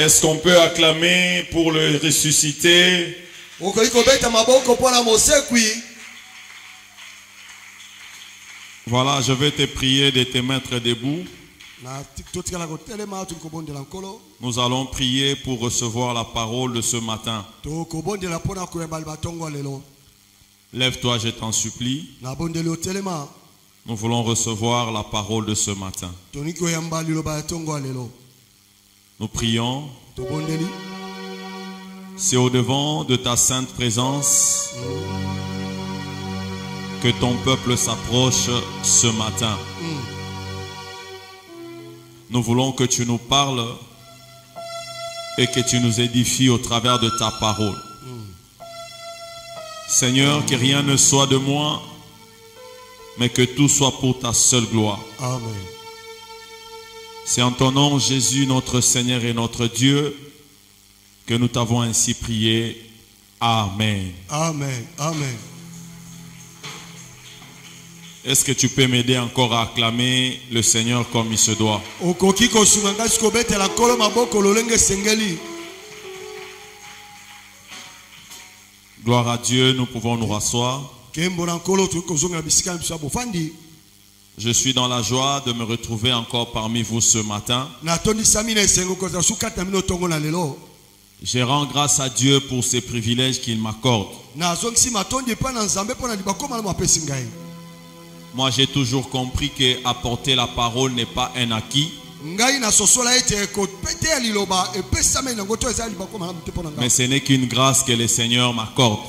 Est-ce qu'on peut acclamer pour le ressuscité? Voilà, je vais te prier de te mettre debout. Nous allons prier pour recevoir la parole de ce matin. Lève-toi, je t'en supplie. Nous voulons recevoir la parole de ce matin. Nous prions. C'est au-devant de ta sainte présence que ton peuple s'approche ce matin. Nous voulons que tu nous parles et que tu nous édifies au travers de ta parole. Seigneur, que rien ne soit de moi, mais que tout soit pour ta seule gloire. Amen. C'est en ton nom, Jésus, notre Seigneur et notre Dieu, que nous t'avons ainsi prié. Amen. Amen. Amen. Est-ce que tu peux m'aider encore à acclamer le Seigneur comme il se doit? Gloire à Dieu, nous pouvons nous rasseoir. Je suis dans la joie de me retrouver encore parmi vous ce matin. Je rends grâce à Dieu pour ces privilèges qu'il m'accorde. Moi, j'ai toujours compris qu'apporter la parole n'est pas un acquis. Mais ce n'est qu'une grâce que le Seigneur m'accorde.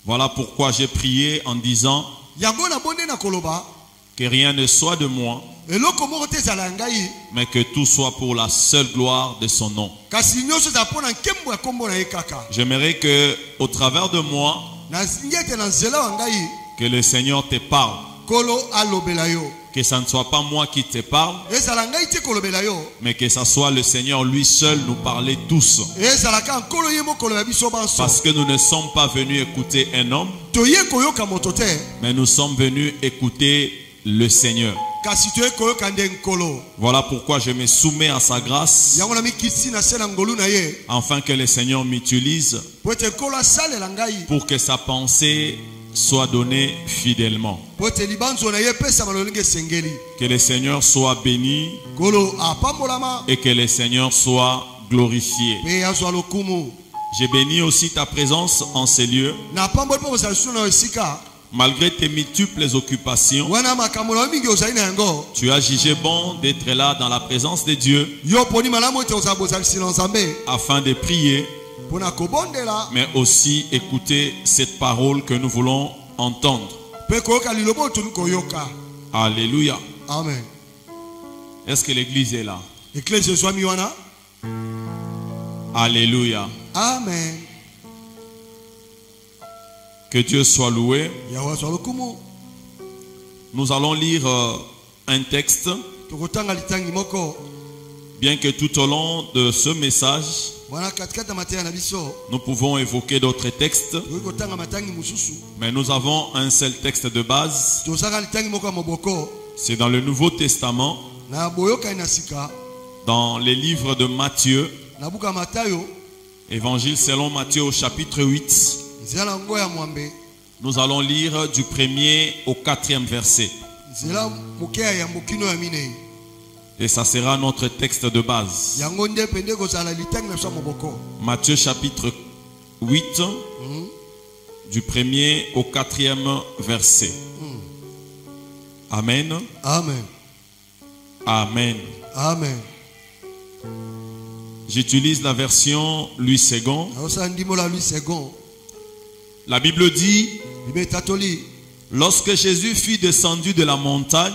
Voilà pourquoi j'ai prié en disant que rien ne soit de moi, mais que tout soit pour la seule gloire de son nom. J'aimerais que, au travers de moi, que le Seigneur te parle. Que ça ne soit pas moi qui te parle, mais que ça soit le Seigneur lui seul nous parler tous. Parce que nous ne sommes pas venus écouter un homme, mais nous sommes venus écouter le Seigneur. Voilà pourquoi je me soumets à sa grâce, afin que le Seigneur m'utilise pour que sa pensée soit donnée fidèlement. Que le Seigneur soit béni et que le Seigneur soit glorifié. J'ai béni aussi ta présence en ces lieux. Malgré tes multiples occupations, tu as jugé bon d'être là dans la présence de Dieu afin de prier, mais aussi écouter cette parole que nous voulons entendre. Alléluia. Amen. Est-ce que l'église est là? Alléluia. Amen. Que Dieu soit loué. Nous allons lire un texte. Bien que tout au long de ce message, nous pouvons évoquer d'autres textes, mais nous avons un seul texte de base. C'est dans le Nouveau Testament, dans les livres de Matthieu, Évangile selon Matthieu au chapitre 8. Nous allons lire du 1er au 4e verset. Et ça sera notre texte de base. Matthieu chapitre 8, du 1er au 4e verset. Amen. Amen. Amen. Amen. J'utilise la version Louis II. La Bible dit: lorsque Jésus fut descendu de la montagne,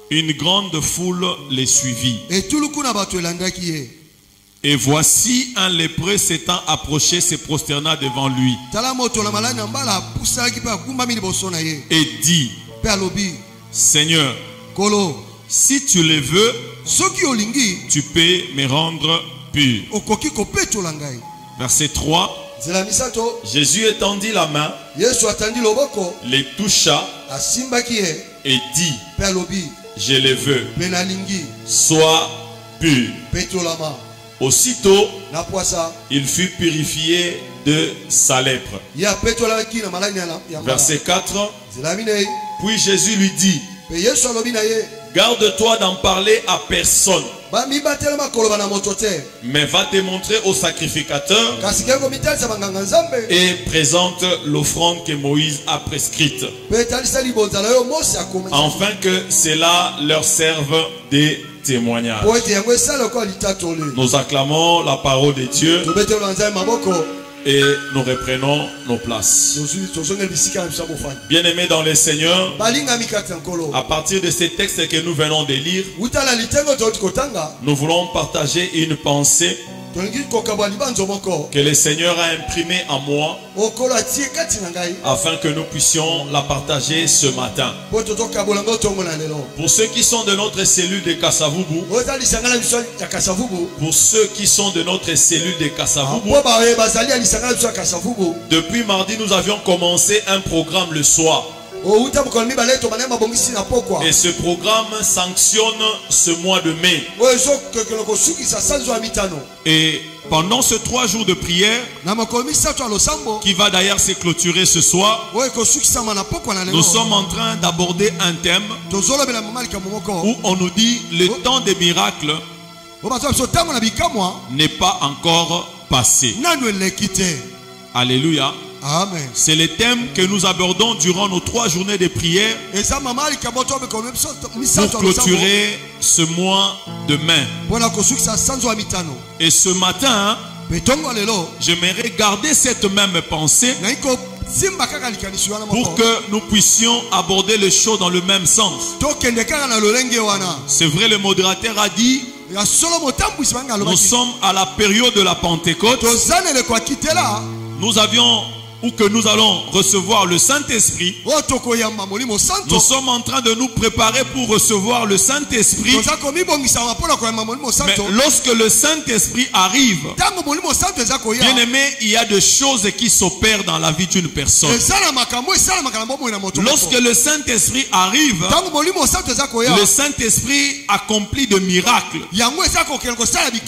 une grande foule les suivit. Et voici un lépreux s'étant approché, se prosterna devant lui et dit: Seigneur, si tu le veux, tu peux me rendre pur. Verset 3. Jésus étendit la main, les toucha et dit: je les veux, sois pur. Aussitôt, il fut purifié de sa lèpre. Verset 4. Puis Jésus lui dit, garde-toi d'en parler à personne, mais va te montrer au sacrificateur et présente l'offrande que Moïse a prescrite, afin que cela leur serve de témoignage. Nous acclamons la parole de Dieu et nous reprenons nos places. Bien-aimés dans le Seigneur, à partir de ces textes que nous venons de lire, nous voulons partager une pensée que le Seigneur a imprimée en moi, afin que nous puissions la partager ce matin. Pour ceux qui sont de notre cellule de Kasavubu, depuis mardi, nous avions commencé un programme le soir. Et ce programme sanctionne ce mois de mai. Et pendant ces 3 jours de prière, qui va d'ailleurs se clôturer ce soir, nous sommes en train d'aborder un thème où on nous dit le temps des miracles n'est pas encore passé. Alléluia. Amen. C'est le thème que nous abordons durant nos 3 journées de prière pour clôturer ce mois de mai. Et ce matin, j'aimerais garder cette même pensée pour que nous puissions aborder les choses dans le même sens. C'est vrai, le modérateur a dit, nous sommes à la période de la Pentecôte. Nous avions ou que nous allons recevoir le Saint-Esprit. Nous sommes en train de nous préparer pour recevoir le Saint-Esprit. Mais lorsque le Saint-Esprit arrive, bien aimé, il y a des choses qui s'opèrent dans la vie d'une personne. Lorsque le Saint-Esprit arrive, le Saint-Esprit accomplit de miracles.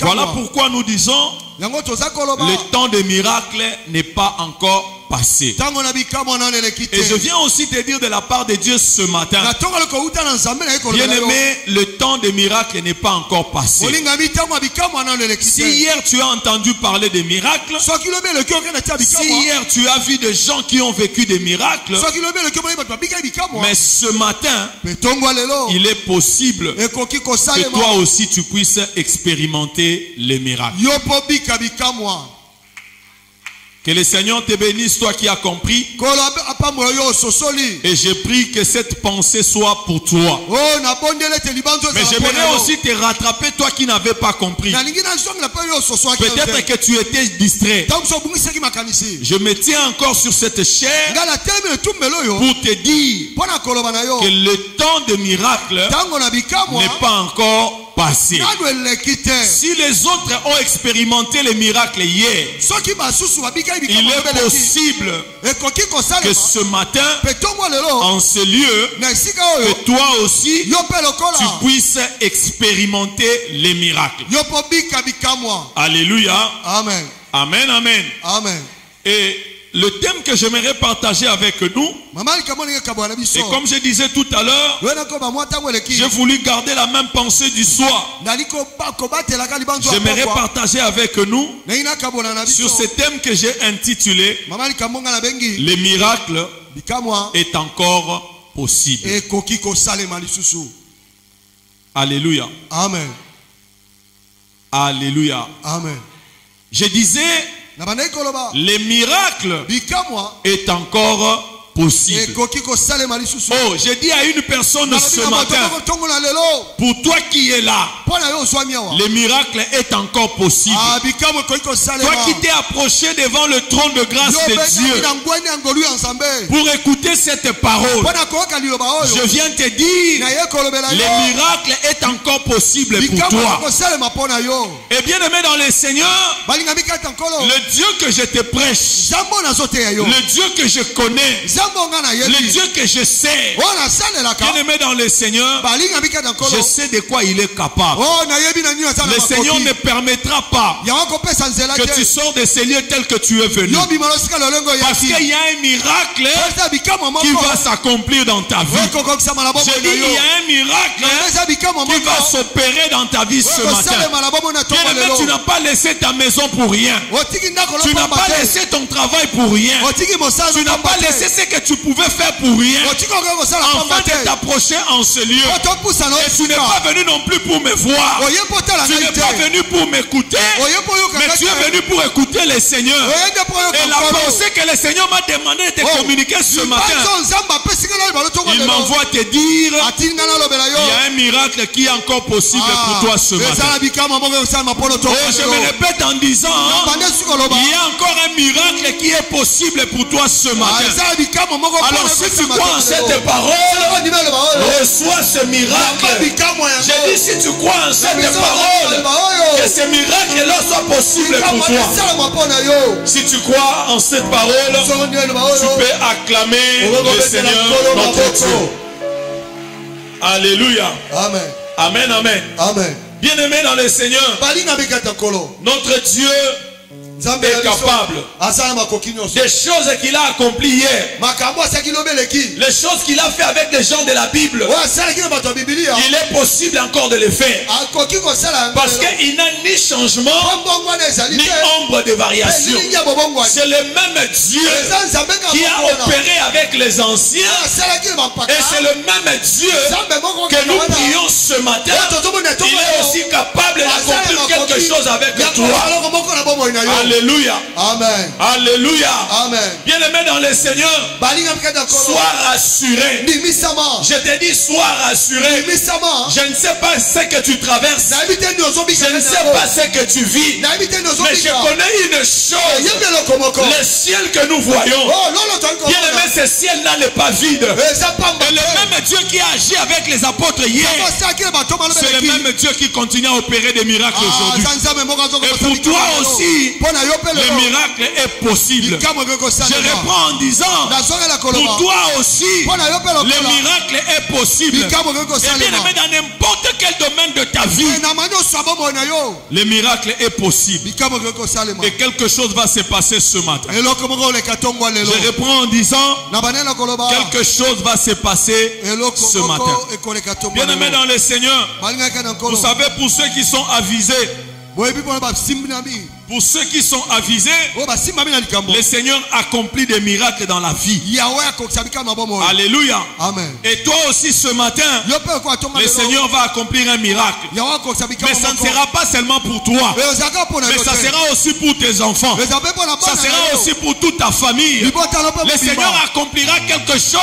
Voilà pourquoi nous disons, le temps des miracles n'est pas encore passé. Et je viens aussi te dire de la part de Dieu ce matin, bien aimé, le temps des miracles n'est pas encore passé. Si hier tu as entendu parler des miracles, si hier tu as vu des gens qui ont vécu des miracles, mais ce matin, il est possible que toi aussi tu puisses expérimenter les miracles. Que le Seigneur te bénisse, toi qui as compris. Et je prie que cette pensée soit pour toi. Mais j'aimerais aussi te rattraper, toi qui n'avais pas compris. Peut-être que tu étais distrait. Je me tiens encore sur cette chair pour te dire que le temps de miracle n'est pas encore passé. Si les autres ont expérimenté les miracles hier, il est possible que ce matin, en ce lieu, que toi aussi, tu puisses expérimenter les miracles. Alléluia. Amen. Amen, amen. Amen. Et le thème que j'aimerais partager avec nous, et comme je disais tout à l'heure, j'ai voulu garder la même pensée du soir. J'aimerais partager avec nous sur ce thème que j'ai intitulé les miracles est encore possible. Alléluia. Amen. Alléluia. Amen. Je disais, les miracles est encore possible. Oh, j'ai dit à une personne ce matin, pour toi qui es là, le miracle est encore possible. Toi qui t'es approché devant le trône de grâce de Dieu pour écouter cette parole, je viens te dire, le miracle est encore possible pour toi. Et bien aimé dans le Seigneur, le Dieu que je te prêche, le Dieu que je connais, Le Dieu que je sais, bien-aimé dans le Seigneur, je sais de quoi il est capable. Le Seigneur ne permettra pas que tu sors de ces lieux tels que tu es venu. Parce qu'il y a un miracle qui va s'accomplir dans ta vie. Je dis, il y a un miracle qui va s'opérer dans ta vie ce matin. Bien-aimé, tu n'as pas laissé ta maison pour rien. Tu n'as pas laissé ton travail pour rien. Tu n'as pas laissé ce que tu pouvais faire pour rien. Afin de t'approcher en ce lieu. Et tu n'es pas venu non plus pour me voir. Tu n'es pas venu pour m'écouter. Mais tu es venu pour écouter le Seigneur. Et la pensée que le Seigneur m'a demandé de te communiquer ce matin, il m'envoie te dire, il y a un miracle qui est encore possible pour toi ce matin. Je me répète en disant, il y a encore un miracle qui est possible pour toi ce matin. Alors si tu crois en cette parole, reçois ce miracle. J'ai dit, si tu crois en cette parole, que ce miracle-là soit possible pour toi. Si tu crois en cette parole, tu peux acclamer le Seigneur notre Dieu. Alléluia. Amen. Amen, amen. Amen. Bien-aimé dans le Seigneur, notre Dieu est capable des choses qu'il a accomplies hier, les choses qu'il a fait avec des gens de la Bible. Il est possible encore de les faire parce qu'il n'a ni changement ni ombre de variation. C'est le même Dieu qui a opéré avec les anciens et c'est le même Dieu que nous prions ce matin. Il est aussi capable d'accomplir quelque chose avec toi. Alléluia. Amen. Alléluia. Amen. Bien-aimé dans le Seigneur, sois rassuré. Je te dis, sois rassuré. Je ne sais pas ce que tu traverses. Je ne sais pas ce que tu vis. Mais je connais une chose. Le ciel que nous voyons, bien-aimé, ce ciel-là n'est pas vide. Et le même Dieu qui a agi avec les apôtres hier, c'est le même Dieu qui continue à opérer des miracles aujourd'hui. Et pour toi aussi, le miracle est possible. Je reprends en disant, pour toi aussi, le miracle est possible. Et bien aimé, dans n'importe quel domaine de ta vie, le miracle est possible. Et quelque chose va se passer ce matin. Je reprends en disant, quelque chose va se passer ce matin. Bien aimé dans le Seigneur, vous savez, pour ceux qui sont avisés, pour ceux qui sont avisés, le Seigneur accomplit des miracles dans la vie. Alléluia. Amen. Et toi aussi ce matin, le Seigneur va accomplir un miracle. Mais ça ne sera pas seulement pour toi, mais ça sera aussi pour tes enfants. Ça sera aussi pour toute ta famille. Le Seigneur accomplira quelque chose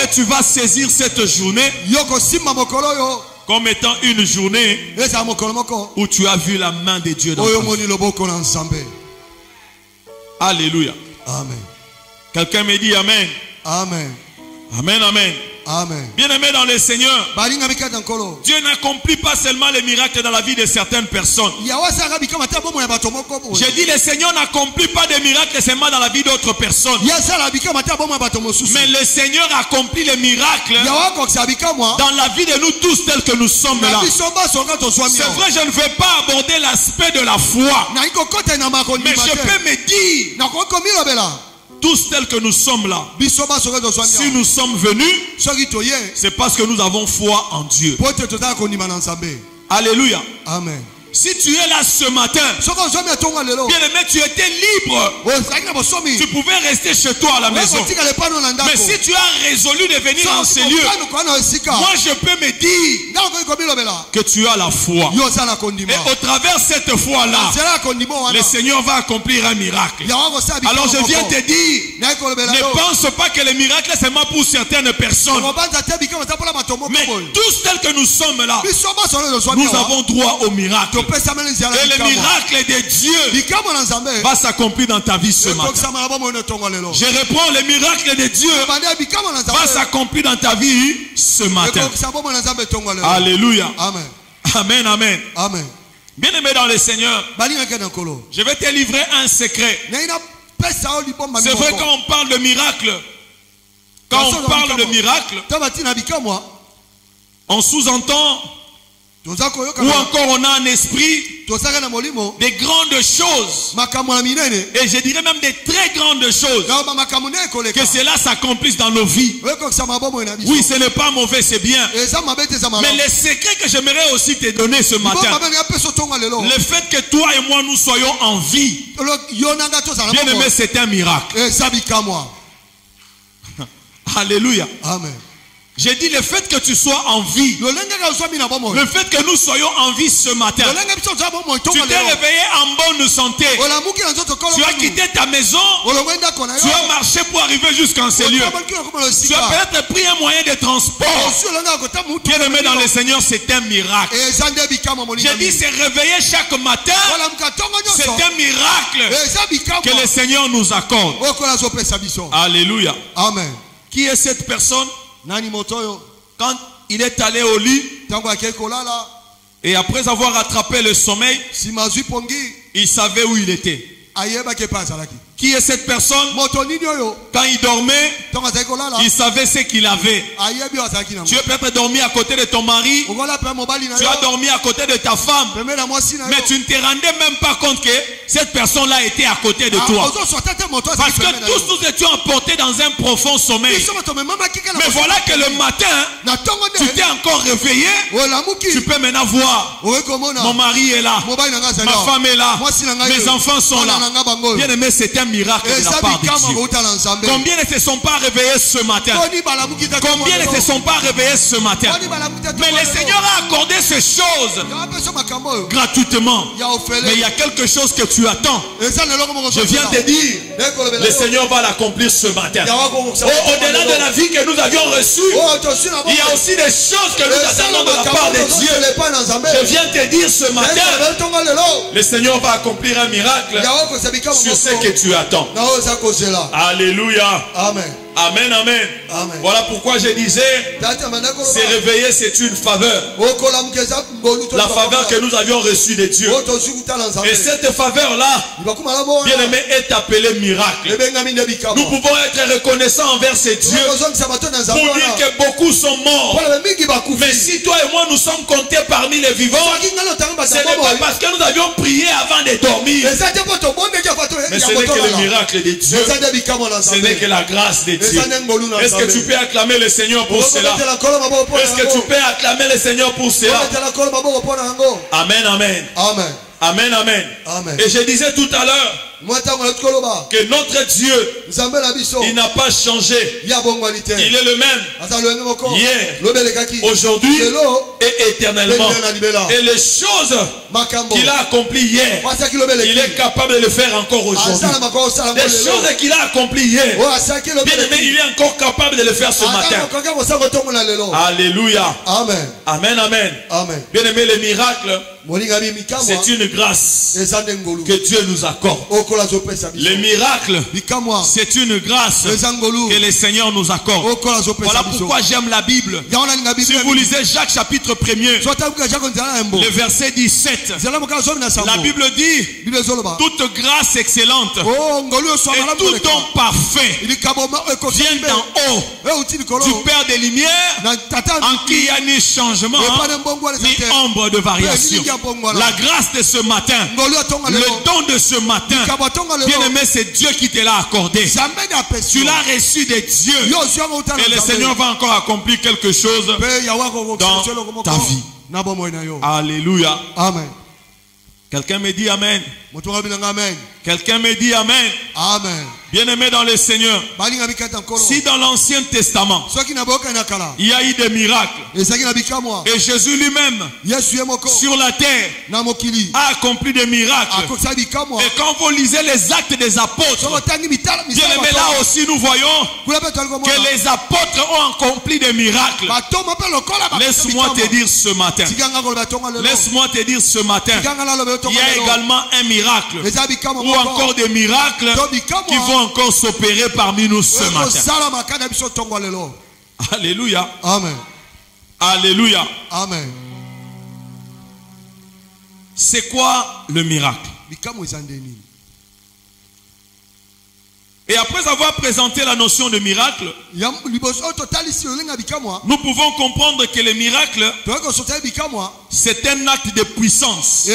et tu vas saisir cette journée comme étant une journée où tu as vu la main de Dieu dans ta vie. Alléluia. Amen. Quelqu'un me dit Amen. Amen. Amen, amen. Amen. Bien-aimé dans le Seigneur, Dieu n'accomplit pas seulement les miracles dans la vie de certaines personnes. J'ai dit, le Seigneur n'accomplit pas des miracles seulement dans la vie d'autres personnes. Mais le Seigneur accomplit les miracles dans la vie de nous tous tels que nous sommes là. C'est vrai, je ne veux pas aborder l'aspect de la foi, mais je peux me dire, tous tels que nous sommes là, si nous sommes venus, c'est parce que nous avons foi en Dieu. Alléluia. Amen. Si tu es là ce matin, bien aimé, tu étais libre. Tu pouvais rester chez toi à la maison. Mais si tu as résolu de venir dans ces lieux, moi je peux me dire que tu as la foi. Et au travers de cette foi-là, le Seigneur va accomplir un miracle. Alors je viens te dire, ne pense pas que le miracle c'est seulement pour certaines personnes. Mais tous tels que nous sommes là, nous avons droit au miracle. Et le miracle de Dieu va s'accomplir dans ta vie ce matin. Je reprends, le miracle de Dieu va s'accomplir dans ta vie ce matin. Alléluia. Amen, amen. Amen. Bien aimé dans le Seigneur, je vais te livrer un secret. C'est vrai quand on parle de miracle. Quand on parle de miracle, on sous-entend ou encore on a un esprit des grandes choses. Et je dirais même des très grandes choses. Que cela s'accomplisse dans nos vies. Oui, ce n'est pas mauvais, c'est bien. Mais le secret que j'aimerais aussi te donner ce matin, le fait que toi et moi nous soyons en vie, bien aimé, c'est un miracle. Alléluia. Amen. J'ai dit le fait que tu sois en vie, le fait que nous soyons en vie ce matin, tu t'es réveillé en bonne santé, tu as quitté ta maison, tu as marché pour arriver jusqu'en ces lieux, tu as peut-être pris un moyen de transport. Bien aimé dans le Seigneur, c'est un miracle. J'ai dit c'est réveiller chaque matin, c'est un miracle que le Seigneur nous accorde. Alléluia. Amen. Qui est cette personne? Quand il est allé au lit et après avoir attrapé le sommeil, il savait où il était. Qui est cette personne? Quand il dormait, il savait ce qu'il avait. Tu as peut-être dormi à côté de ton mari, tu as dormi à côté de ta femme, mais tu ne te rendais même pas compte que cette personne-là était à côté de toi. Parce que tous nous étions emportés dans un profond sommeil. Mais voilà que le matin, tu t'es encore réveillé, tu peux maintenant voir, mon mari est là, ma femme est là, mes enfants sont là. Bien aimé, c'est un miracle de la part de Dieu. Combien ne se sont pas réveillés ce matin? Combien ne se sont pas réveillés ce matin? Mais le Seigneur a accordé ces choses gratuitement. Mais il y a quelque chose que tu attends. Je viens te dire, le Seigneur va l'accomplir ce matin. Au-delà de la vie que nous avions reçue, il y a aussi des choses que nous attendons de la part de Dieu. Je viens te dire ce matin, le Seigneur va accomplir un miracle sur ce que tu attends. Alléluia. Amen. Amen, amen. Amen. Voilà pourquoi je disais, c'est réveiller, c'est une faveur. La faveur que nous avions reçue de Dieu. Et cette faveur-là, bien aimé, est appelée miracle. Nous pouvons être reconnaissants envers ces dieux pour dire que beaucoup sont morts. Mais si toi et moi nous sommes comptés parmi les vivants, ce n'est pas parce que nous avions prié avant de dormir. Mais ce n'est que le miracle de Dieu. Ce n'est que la grâce de Dieu. Est-ce que tu peux acclamer le Seigneur pour cela? Est-ce que tu peux acclamer le Seigneur pour cela? Amen, amen. Amen. Amen, amen. Amen. Et je disais tout à l'heure que notre Dieu, il n'a pas changé. Il est le même hier, aujourd'hui et éternellement. Et les choses qu'il a accomplies hier, il est capable de le faire encore aujourd'hui. Les choses qu'il a accomplies hier, bien aimé, il est encore capable de le faire ce matin. Alléluia. Amen. Amen, amen. Amen. Bien aimé, les miracles, c'est une grâce que Dieu nous accorde. Les miracles, c'est une grâce que le Seigneur nous accorde. Voilà pourquoi j'aime la Bible. Si vous lisez Jacques chapitre 1er, le verset 17, la Bible dit, toute grâce excellente et tout don parfait vient d'en haut, du Père des Lumières, en qui il n'y a ni changement ni ombre de variation. La grâce de ce matin, le don de ce matin, bien aimé, c'est Dieu qui te l'a accordé. Tu l'as reçu de Dieu. Et le Seigneur va encore accomplir quelque chose dans ta vie. Alléluia. Amen. Quelqu'un me dit Amen. Quelqu'un me dit Amen. Amen. Bien-aimé dans le Seigneur, si dans l'Ancien Testament, il y a eu des miracles, et Jésus lui-même, sur la terre, a accompli des miracles, et quand vous lisez les actes des apôtres, bien-aimé, là aussi nous voyons que les apôtres ont accompli des miracles. Laisse-moi te dire ce matin, laisse-moi te dire ce matin, il y a également un miracle, ou encore des miracles qui vont encore s'opérer parmi nous ce matin. Alléluia. Amen. Alléluia. Amen. C'est quoi le miracle? Et après avoir présenté la notion de miracle, nous pouvons comprendre que le miracle, c'est un acte de puissance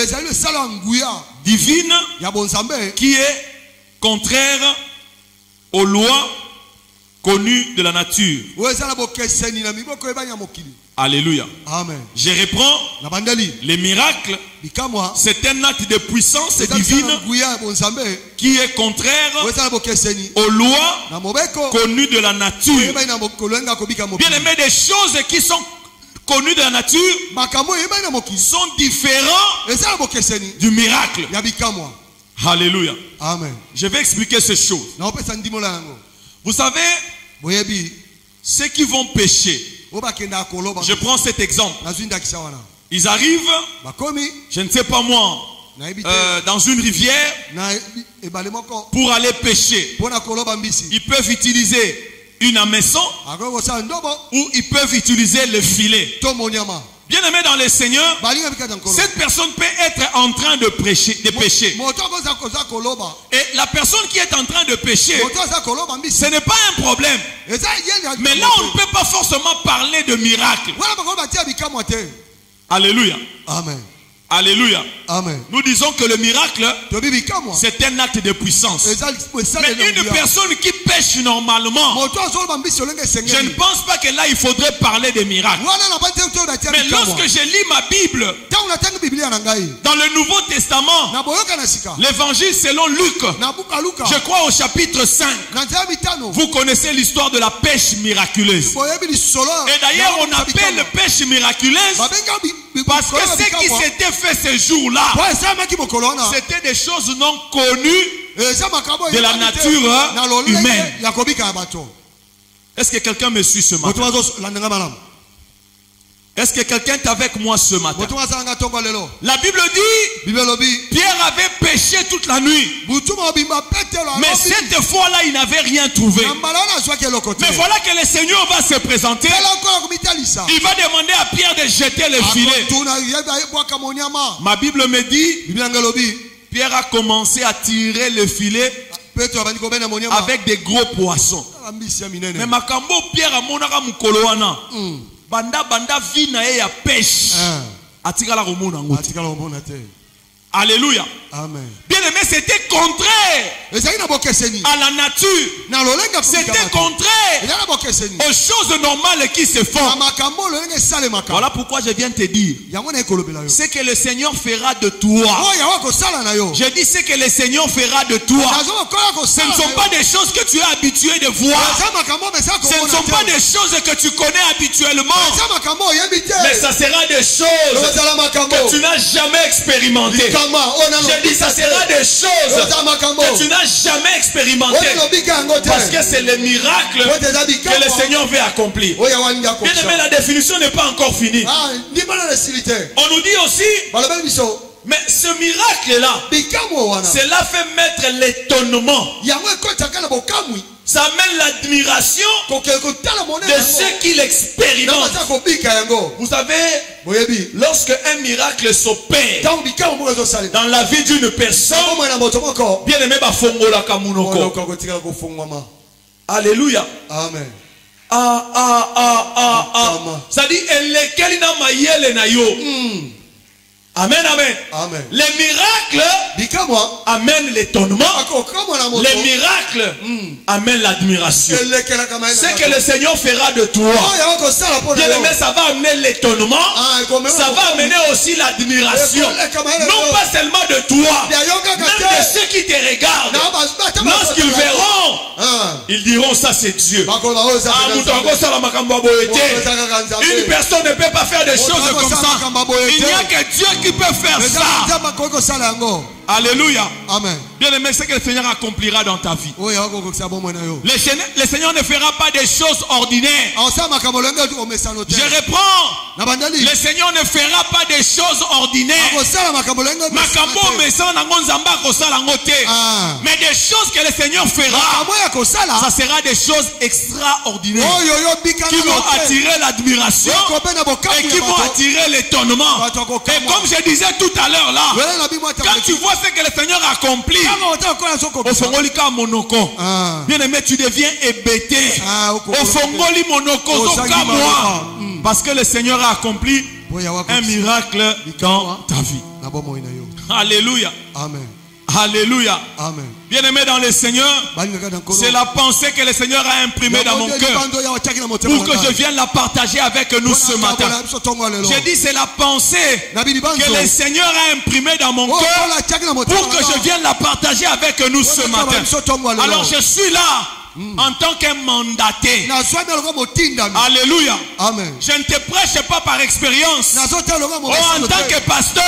divine qui est contraire aux lois connues de la nature. Alléluia. Amen. Je reprends. Les miracles, c'est un acte de puissance divine qui est contraire aux lois connues de la nature. Bien aimé, des choses qui sont connues de la nature sont différentes du miracle. Alléluia. Amen. Je vais expliquer ces choses. Vous savez, ceux qui vont pécher, je prends cet exemple. Ils arrivent, je ne sais pas moi, dans une rivière pour aller pêcher. Ils peuvent utiliser une hameçon ou ils peuvent utiliser le filet. Bien aimé dans le Seigneur, cette personne peut être en train de pécher. Et la personne qui est en train de pécher, ce n'est pas un problème. Mais là, on ne peut pas forcément parler de miracle. Alléluia. Amen. Alléluia. Amen. Nous disons que le miracle, c'est un acte de puissance. Mais une personne qui pêche normalement, je ne pense pas que là il faudrait parler de miracle. Mais lorsque je lis ma Bible, dans le Nouveau Testament, l'évangile selon Luc, je crois au chapitre 5, vous connaissez l'histoire de la pêche miraculeuse. Et d'ailleurs on appelle pêche miraculeuse parce que ce qui s'était fait ce jour-là, c'était des choses non connues de la nature humaine. Est-ce que quelqu'un me suit ce matin? Est-ce que quelqu'un est avec moi ce matin? La Bible dit, Pierre avait péché toute la nuit. Mais cette fois-là, il n'avait rien trouvé. Mais voilà que le Seigneur va se présenter. Il va demander à Pierre de jeter le filet. Ma Bible me dit, Pierre a commencé à tirer le filet avec des gros poissons. Mais makambo Pierre a monaka mukoloana. Banda vina ya pêche. Atikala romona ngoti. Alléluia. Amen. Bien aimé, c'était contraire à la nature. C'était contraire aux choses normales qui se font. Voilà pourquoi je viens te dire ce que le Seigneur fera de toi. Je dis ce que le Seigneur fera de toi. Ce ne sont pas des choses que tu es habitué de voir. Ce ne sont pas des choses que tu connais habituellement. Mais ça sera des choses que tu n'as jamais expérimentées. Je dis ça sera des choses que tu n'as jamais expérimentées. Parce que c'est le miracle que le Seigneur veut accomplir. Bien aimé, la définition n'est pas encore finie. On nous dit aussi, mais ce miracle-là, cela fait mettre l'étonnement. Ça amène l'admiration de ceux qui l'expérimentent. Vous savez, lorsque un miracle s'opère dans la vie d'une personne, bien aimé, alléluia. Amen. Ça dit, amen, amen. Amen. Les miracles amènent l'étonnement. Les miracles amènent l'admiration. Ce que le Seigneur fera de toi, bien aimé, ça va amener l'étonnement. Ça va amener aussi l'admiration. Non pas seulement de toi, même de ceux qui te regardent. Lorsqu'ils verront, ils diront ça c'est Dieu. Une personne ne peut pas faire des choses comme ça. Il n'y a que Dieu qui peut faire ça. Alléluia. Amen. Bien aimé, c'est que le Seigneur accomplira dans ta vie. Le Seigneur ne fera pas des choses ordinaires. Je reprends. Le Seigneur ne fera pas des choses ordinaires. Mais des choses que le Seigneur fera, ça sera des choses extraordinaires qui vont attirer l'admiration et qui vont attirer l'étonnement. Et comme je disais tout à l'heure là, quand tu vois ce que le Seigneur accomplit, au fongolika monoko. Bien aimé, tu deviens hébété. Au fongoli monoko, moi. Parce que le Seigneur a accompli un miracle dans ta vie. Alléluia. Amen. Alléluia. Amen. Bien-aimé dans le Seigneur, c'est la pensée que le Seigneur a imprimée dans mon cœur pour que je vienne la partager avec nous ce matin. J'ai dit c'est la pensée que le Seigneur a imprimée dans mon cœur pour que je vienne la partager avec nous ce matin. Alors je suis là en tant qu'un mandaté. Alléluia. Amen. Je ne te prêche pas par expérience. En tant que pasteur.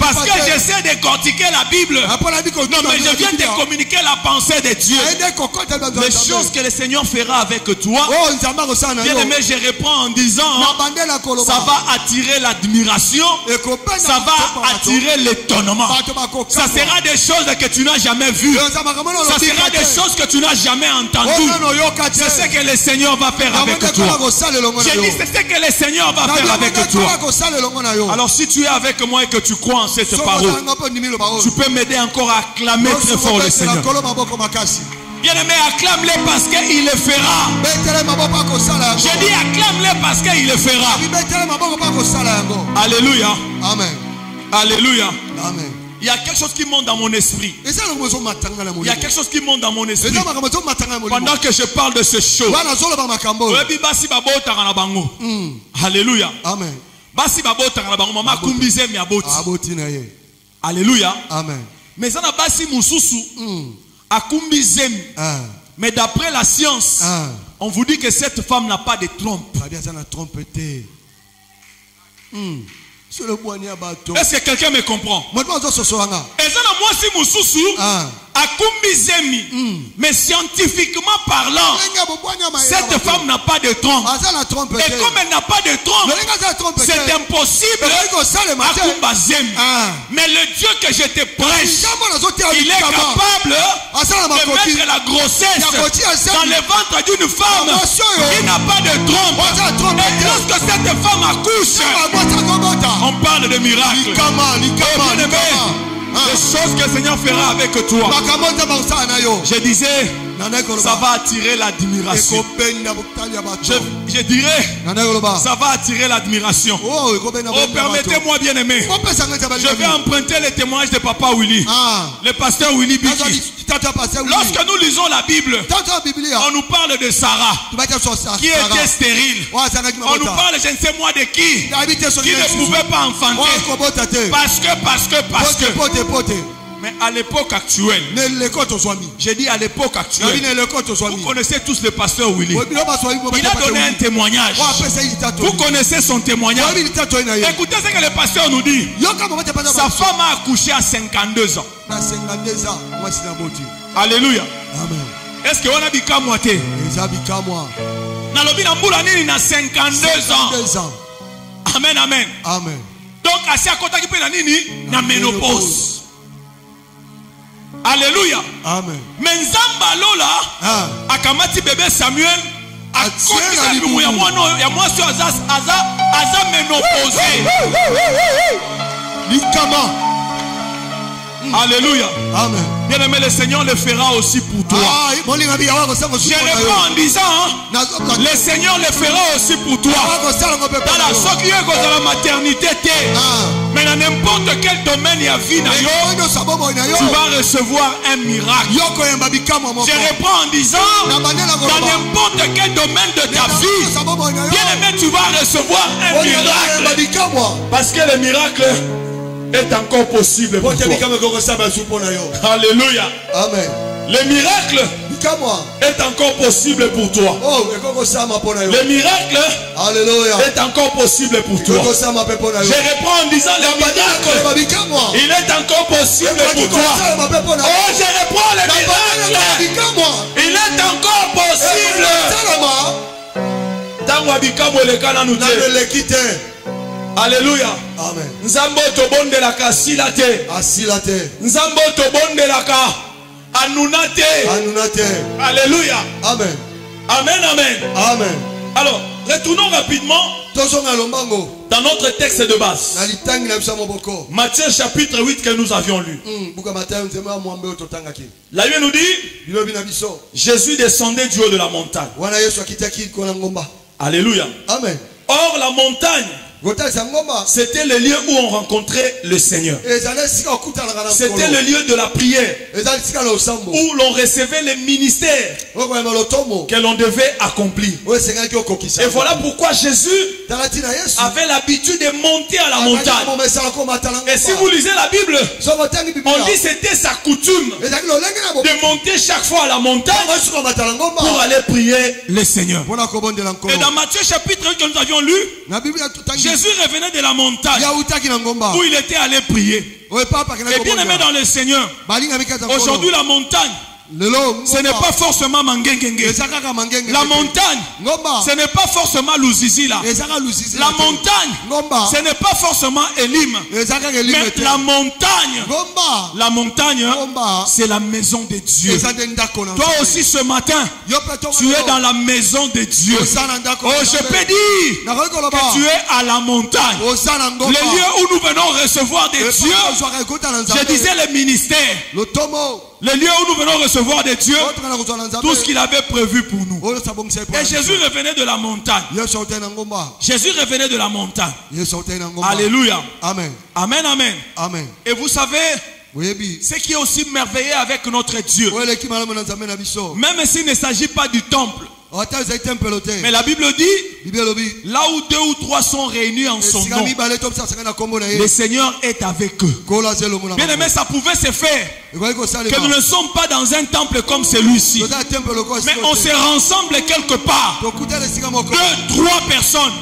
Parce que j'essaie de décortiquer la Bible. Non, mais je viens de communiquer la pensée de Dieu. Les choses que le Seigneur fera avec toi. Bien aimé, je reprends en disant, ça va attirer l'admiration. Ça va attirer l'étonnement. Ça sera des choses que tu n'as jamais vues. Ça sera des choses que tu n'as jamais entendues. C'est ce que le Seigneur va faire avec toi. J'ai dit c'est ce que le Seigneur va faire avec toi. Alors si tu es avec moi et que tu crois en cette parole, tu peux m'aider encore à acclamer très fort le Seigneur. Bien aimé, acclame-le parce qu'il le fera. J'ai dit acclame-le parce qu'il le fera. Alléluia. Amen. Alléluia. Amen. Il y a quelque chose qui monte dans mon esprit. Il y a quelque chose qui monte dans mon esprit. Pendant que je parle de ce show. Alléluia. Amen. Alléluia. Amen. Mais ça n'a pas si moussoussou. Mais d'après la science, on vous dit que cette femme n'a pas de trompe. Est-ce que quelqu'un me comprend? Mais scientifiquement parlant, cette femme n'a pas de trompe. Et comme elle n'a pas de trompe, c'est impossible. Mais le Dieu que je te prêche, il est capable de mettre la grossesse dans le ventre d'une femme qui n'a pas de trompe. Et lorsque cette femme accouche, on parle de miracle. Des choses que le Seigneur fera avec toi. Je disais, ça va attirer l'admiration. Je dirais, ça va attirer l'admiration. Oh, permettez-moi, bien aimé. Je vais emprunter les témoignages de Papa Willy, le pasteur Willy Biki. Lorsque nous lisons la Bible, on nous parle de Sarah, qui était stérile. On nous parle, je ne sais moi de qui ne pouvait pas enfanter. Parce que. Mais à l'époque actuelle, j'ai dit à l'époque actuelle, vous connaissez tous le pasteur Willy. Il a donné un témoignage. Vous connaissez son témoignage. Écoutez ce que le pasteur nous dit. Sa femme a accouché à 52 ans. Alléluia. Est-ce que on a dit moi? Nalobi na mbula nini na 52 ans. Amen, amen. Amen. Donc asi akota ki pe na nini na ménopause. Alléluia. Amen. Mais Nzamba lola akamati bébé Samuel akoti bimu ya mwasi aza ménopausé. Likama. Alléluia. Amen. Bien aimé, le Seigneur le fera aussi pour toi. Je réponds en disant, le Seigneur le fera aussi pour toi. Dans la soki de la maternité, mais dans n'importe quel domaine il y a vie, tu vas recevoir un miracle. Je réponds en disant, dans n'importe quel domaine de ta vie, bien aimé, tu vas recevoir un miracle. Parce que le miracle est encore possible pour toi. Alléluia. Amen. Le miracle est encore possible pour toi. Le miracle est encore possible pour toi. Je reprends en disant le miracle, il est encore possible pour toi. Oh, je reprends le miracle, il est encore possible. Alléluia. Amen. Nzambo tobondelaka asilate. Nzambo tobondelaka anunate. Anunate. Alléluia. Amen. Amen, amen. Amen. Alors, retournons rapidement dans notre texte de base. Matthieu chapitre 8 que nous avions lu. La Bible nous dit, Jésus descendait du haut de la montagne. Alléluia. Amen. Or, la montagne, c'était le lieu où on rencontrait le Seigneur. C'était le lieu de la prière, où l'on recevait les ministères que l'on devait accomplir. Et voilà pourquoi Jésus avait l'habitude de monter à la montagne. Et si vous lisez la Bible, on dit que c'était sa coutume de monter chaque fois à la montagne pour aller prier le Seigneur. Et dans Matthieu chapitre 1 que nous avions lu, Jésus revenait de la montagne où il était allé prier. Et bien aimé dans le Seigneur, aujourd'hui la montagne, ce n'est pas forcément Mangengenge. La montagne, ce n'est pas forcément Luzizila. La montagne, ce n'est pas forcément Elim. Mais la montagne, c'est la maison de Dieu. Toi aussi ce matin, tu es dans la maison de Dieu. Oh, je peux dire que tu es à la montagne. Le lieu où nous venons recevoir des dieux. Je disais le ministère. Le lieu où nous venons recevoir des dieux, tout ce qu'il avait prévu pour nous. Et Jésus revenait de la montagne. Jésus revenait de la montagne. Alléluia. Amen. Amen, amen. Amen. Et vous savez, ce qui est aussi merveilleux avec notre Dieu, même s'il ne s'agit pas du temple, mais la Bible dit, là où 2 ou 3 sont réunis en son nom, le Seigneur est avec eux. Bien aimé, ça pouvait se faire que nous ne sommes pas dans un temple comme celui-ci, mais on se rassemble quelque part, 2, 3 personnes,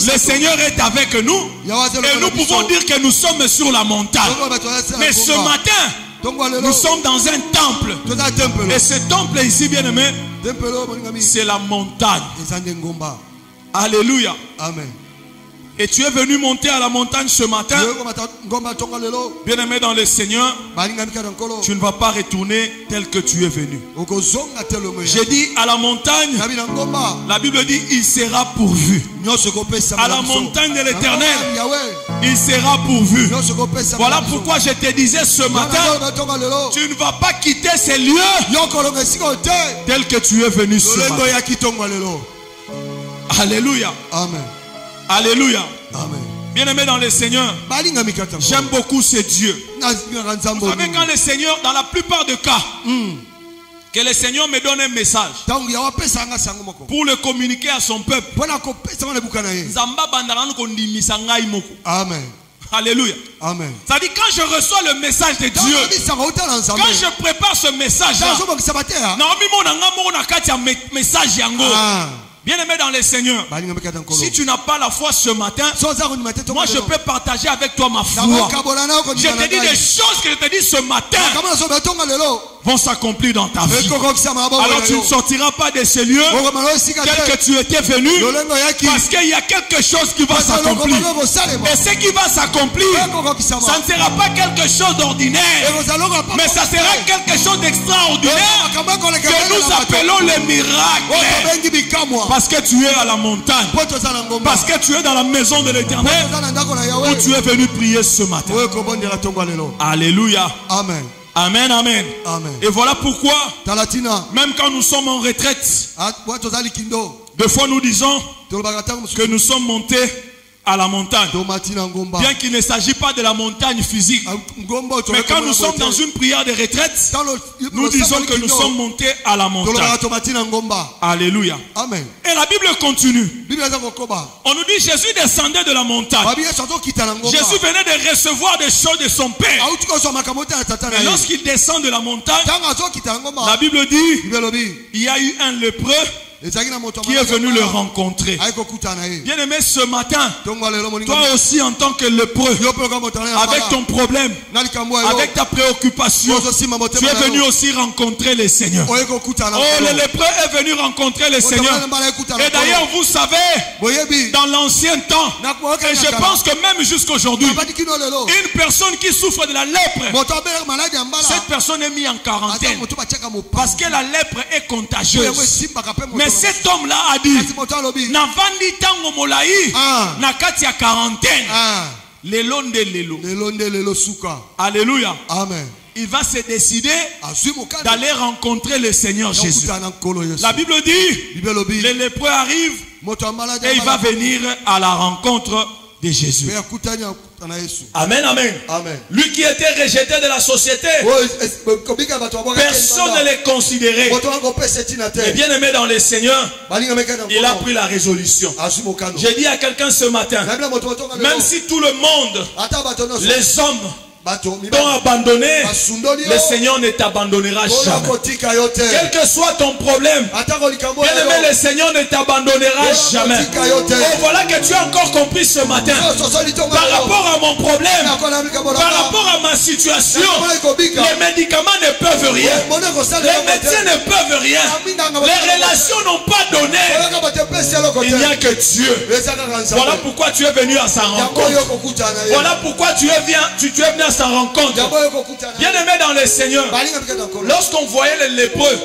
le Seigneur est avec nous et nous pouvons dire que nous sommes sur la montagne. Mais ce matin, nous sommes dans un temple. Et ce temple ici, bien aimé, c'est la montagne. Alléluia. Amen. Et tu es venu monter à la montagne ce matin. Bien aimé dans le Seigneur, tu ne vas pas retourner tel que tu es venu. J'ai dit à la montagne, la Bible dit il sera pourvu. À la montagne de l'Éternel, il sera pourvu. Voilà pourquoi je te disais ce matin, tu ne vas pas quitter ces lieux tel que tu es venu ce matin. Alléluia. Amen. Alléluia. Amen. Bien-aimé dans le Seigneur, j'aime beaucoup ce Dieu. Vous savez, quand le Seigneur, dans la plupart des cas, que le Seigneur me donne un message pour le communiquer à son peuple, Amen. Alléluia. Amen. Ça dit, quand je reçois le message de Dieu, quand je prépare ce message-là, bien-aimé dans le Seigneur, si tu n'as pas la foi ce matin, moi je peux partager avec toi ma foi. Je te dis des choses que je te dis ce matin vont s'accomplir dans ta vie. Alors tu ne sortiras pas de ce lieu tel que tu étais venu, parce qu'il y a quelque chose qui va s'accomplir. Et ce qui va s'accomplir, ça ne sera pas quelque chose d'ordinaire, mais ça sera quelque chose d'extraordinaire que nous appelons le miracle. Parce que tu es à la montagne, parce que tu es dans la maison de l'Éternel, où tu es venu prier ce matin. Alléluia. Amen. Amen, amen. Amen. Et voilà pourquoi, même quand nous sommes en retraite, des fois nous disons que nous sommes montés à la montagne. Bien qu'il ne s'agit pas de la montagne physique. Mais quand nous sommes dans une prière de retraite, nous disons que nous sommes montés à la montagne. Alléluia. Amen. Et la Bible continue. On nous dit Jésus descendait de la montagne. Jésus venait de recevoir des choses de son Père. Mais lorsqu'il descend de la montagne, la Bible dit il y a eu un lépreux qui est venu le rencontrer. Bien aimé, ce matin, toi aussi en tant que lépreux, avec ton problème, avec ta préoccupation, tu es venu aussi rencontrer le Seigneur. Oh, le lépreux est venu rencontrer le Seigneur. Et d'ailleurs, vous savez, dans l'ancien temps, et je pense que même jusqu'aujourd'hui, une personne qui souffre de la lèpre, cette personne est mise en quarantaine, parce que la lèpre est contagieuse. Mais Et cet homme-là a dit, Navandi tango molaï, nakati ya quarantaine. Lelo suka. Alléluia. Amen. Il va se décider d'aller rencontrer le Seigneur Jésus. La Bible dit, le lépreux arrive et il va venir à la rencontre de Jésus. Amen, amen, amen. Lui qui était rejeté de la société, personne ne le considérait. Mais bien aimé dans le Seigneur, il a pris la résolution. J'ai dit à quelqu'un ce matin, même si tout le monde, les hommes, t'ont abandonné, le Seigneur ne t'abandonnera jamais. Quel que soit ton problème, bien aimé, le Seigneur ne t'abandonnera jamais. Et voilà que tu as encore compris ce matin. Par rapport à mon problème, par rapport à ma situation, les médicaments ne peuvent rien, les médecins ne peuvent rien, les relations n'ont pas donné. Il n'y a que Dieu. Voilà pourquoi tu es venu à sa rencontre. Voilà pourquoi tu es venu à sa rencontre. Bien aimé dans le Seigneur, lorsqu'on voyait les lépreux,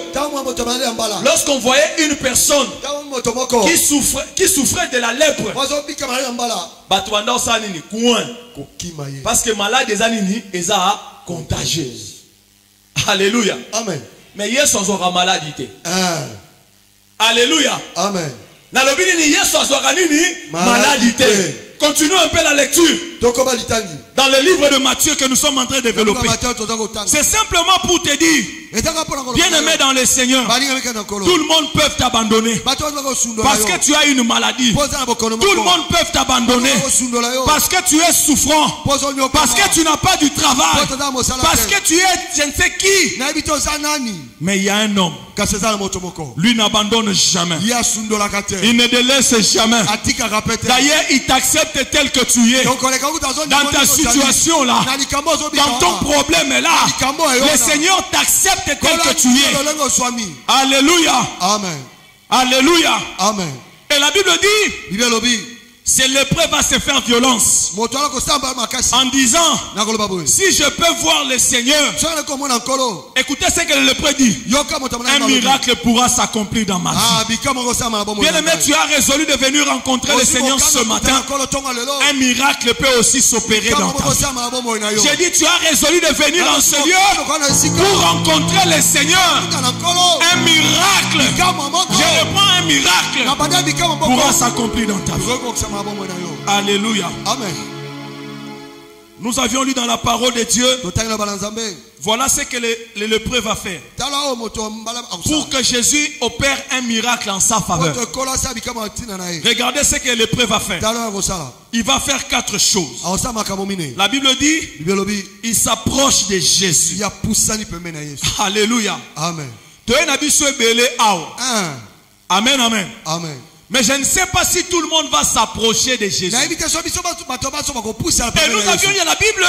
lorsqu'on voyait une personne qui souffrait de la lèpre, parce que malade des anini est contagieuse. Alléluia. Amen. Mais hier soir on maladité. Alléluia. Amen. Hier soir on maladité. Continuons un peu la lecture. Dans le livre de Matthieu que nous sommes en train de développer. C'est simplement pour te dire, bien aimé dans le Seigneur, tout le monde peut t'abandonner parce que tu as une maladie. Tout le monde peut t'abandonner parce que tu es souffrant, parce que tu n'as pas du travail, parce que tu es je ne sais qui. Mais il y a un homme, lui n'abandonne jamais, il ne te laisse jamais. D'ailleurs il t'accepte tel que tu es. Dans ta situation là, quand ton problème est là, le Seigneur t'accepte tel que tu es. Alléluia. Amen. Alléluia. Amen. Et la Bible dit, c'est l'épreuve va se faire violence en disant, si je peux voir le Seigneur, écoutez ce que le lépreux dit, un miracle pourra s'accomplir dans ma vie. Bien aimé, tu as résolu de venir rencontrer le Seigneur ce matin. Un miracle peut aussi s'opérer dans ta vie. J'ai dit, tu as résolu de venir en ce lieu pour rencontrer le Seigneur. Un miracle, je reprends, un miracle pourra s'accomplir dans ta vie. Alléluia. Amen. Nous avions lu dans la parole de Dieu. Voilà ce que le lépreux va faire pour que Jésus opère un miracle en sa faveur. Regardez ce que le lépreux va faire. Il va faire 4 choses. La Bible dit, il s'approche de Jésus. Alléluia. Amen. Amen, amen. Amen. Mais je ne sais pas si tout le monde va s'approcher de Jésus. Et nous avions lu la Bible.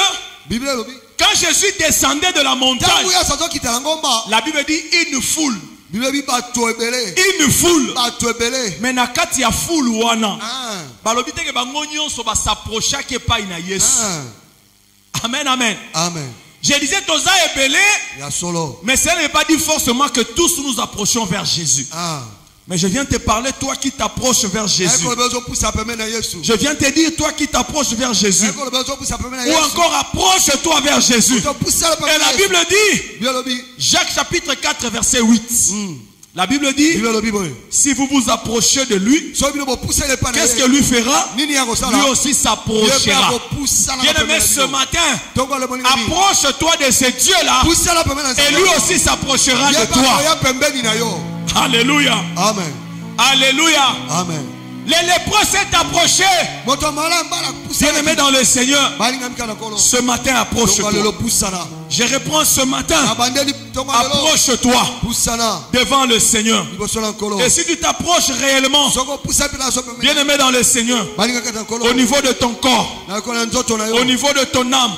Quand Jésus descendait de la montagne, la Bible dit une foule. Une foule. Mais nakati ya foule wana. Balobite ke bango nyonso ba s'approcha ke pa ina Yesu. Amen, amen. Amen. Je disais toza ebele. Mais ça ne veut pas dire forcément que tous nous approchons vers Jésus. Mais je viens te parler, toi qui t'approches vers Jésus. Je viens te dire, toi qui t'approches vers Jésus. Ou encore approche-toi vers Jésus. Et la Bible dit, Jacques chapitre 4 verset 8. La Bible dit, si vous vous approchez de lui, qu'est-ce que lui fera? Lui aussi s'approchera. Bien-aimé, ce matin, approche-toi de ce Dieu-là et lui aussi s'approchera de toi. Alléluia. Amen. Alléluia. Amen. Les lépreux s'est approché. Bien-aimé dans le Seigneur, ce matin approche-toi. Je reprends ce matin. Approche-toi devant le Seigneur. Et si tu t'approches réellement, bien-aimé dans le Seigneur, au niveau de ton corps, au niveau de ton âme,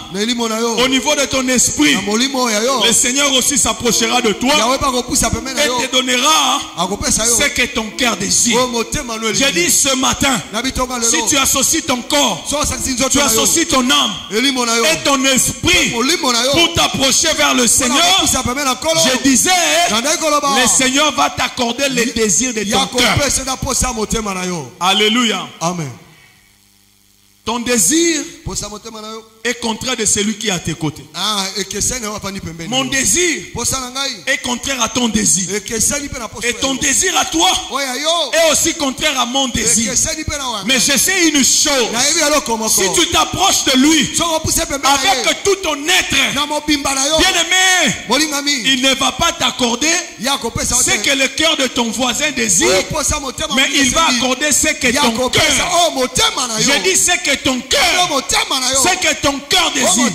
au niveau de ton esprit, le Seigneur aussi s'approchera de toi et te donnera ce que ton cœur désire. J'ai dit ce matin, si tu associes ton corps, tu associes ton âme et ton esprit pour t'approcher vers le Seigneur, je disais, le Seigneur va t'accorder les désirs de ton cœur. Alléluia. Amen. Ton désir est contraire de celui qui est à tes côtés. Mon désir est contraire à ton désir. Et ton désir à toi est aussi contraire à mon désir. Mais je sais une chose. Si tu t'approches de lui avec tout ton être, bien-aimé, il ne va pas t'accorder ce que le cœur de ton voisin désire, mais il va accorder ce que ton cœur. Je dis ce que ton cœur, c'est que ton cœur désire.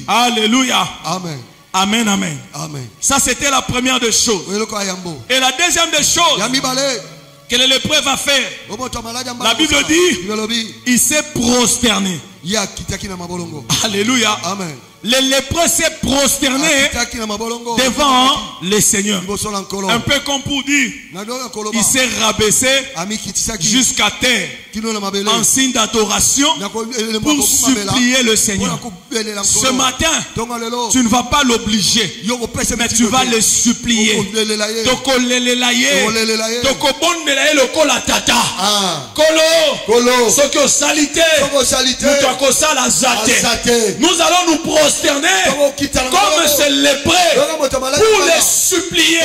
Alléluia. Amen. Amen, amen. Amen. Ça, c'était la première des choses. Et la deuxième des choses que le lépreux va faire, la Bible dit, il s'est prosterné. Alléluia. Amen. Le lépreux s'est prosterné devant le Seigneur. Un peu comme pour dire, il s'est rabaissé jusqu'à terre en signe d'adoration pour supplier le Seigneur. Ce matin, tu ne vas pas l'obliger, mais tu vas le supplier. Nous allons nous prosterner comme ce lépreux pour les supplier.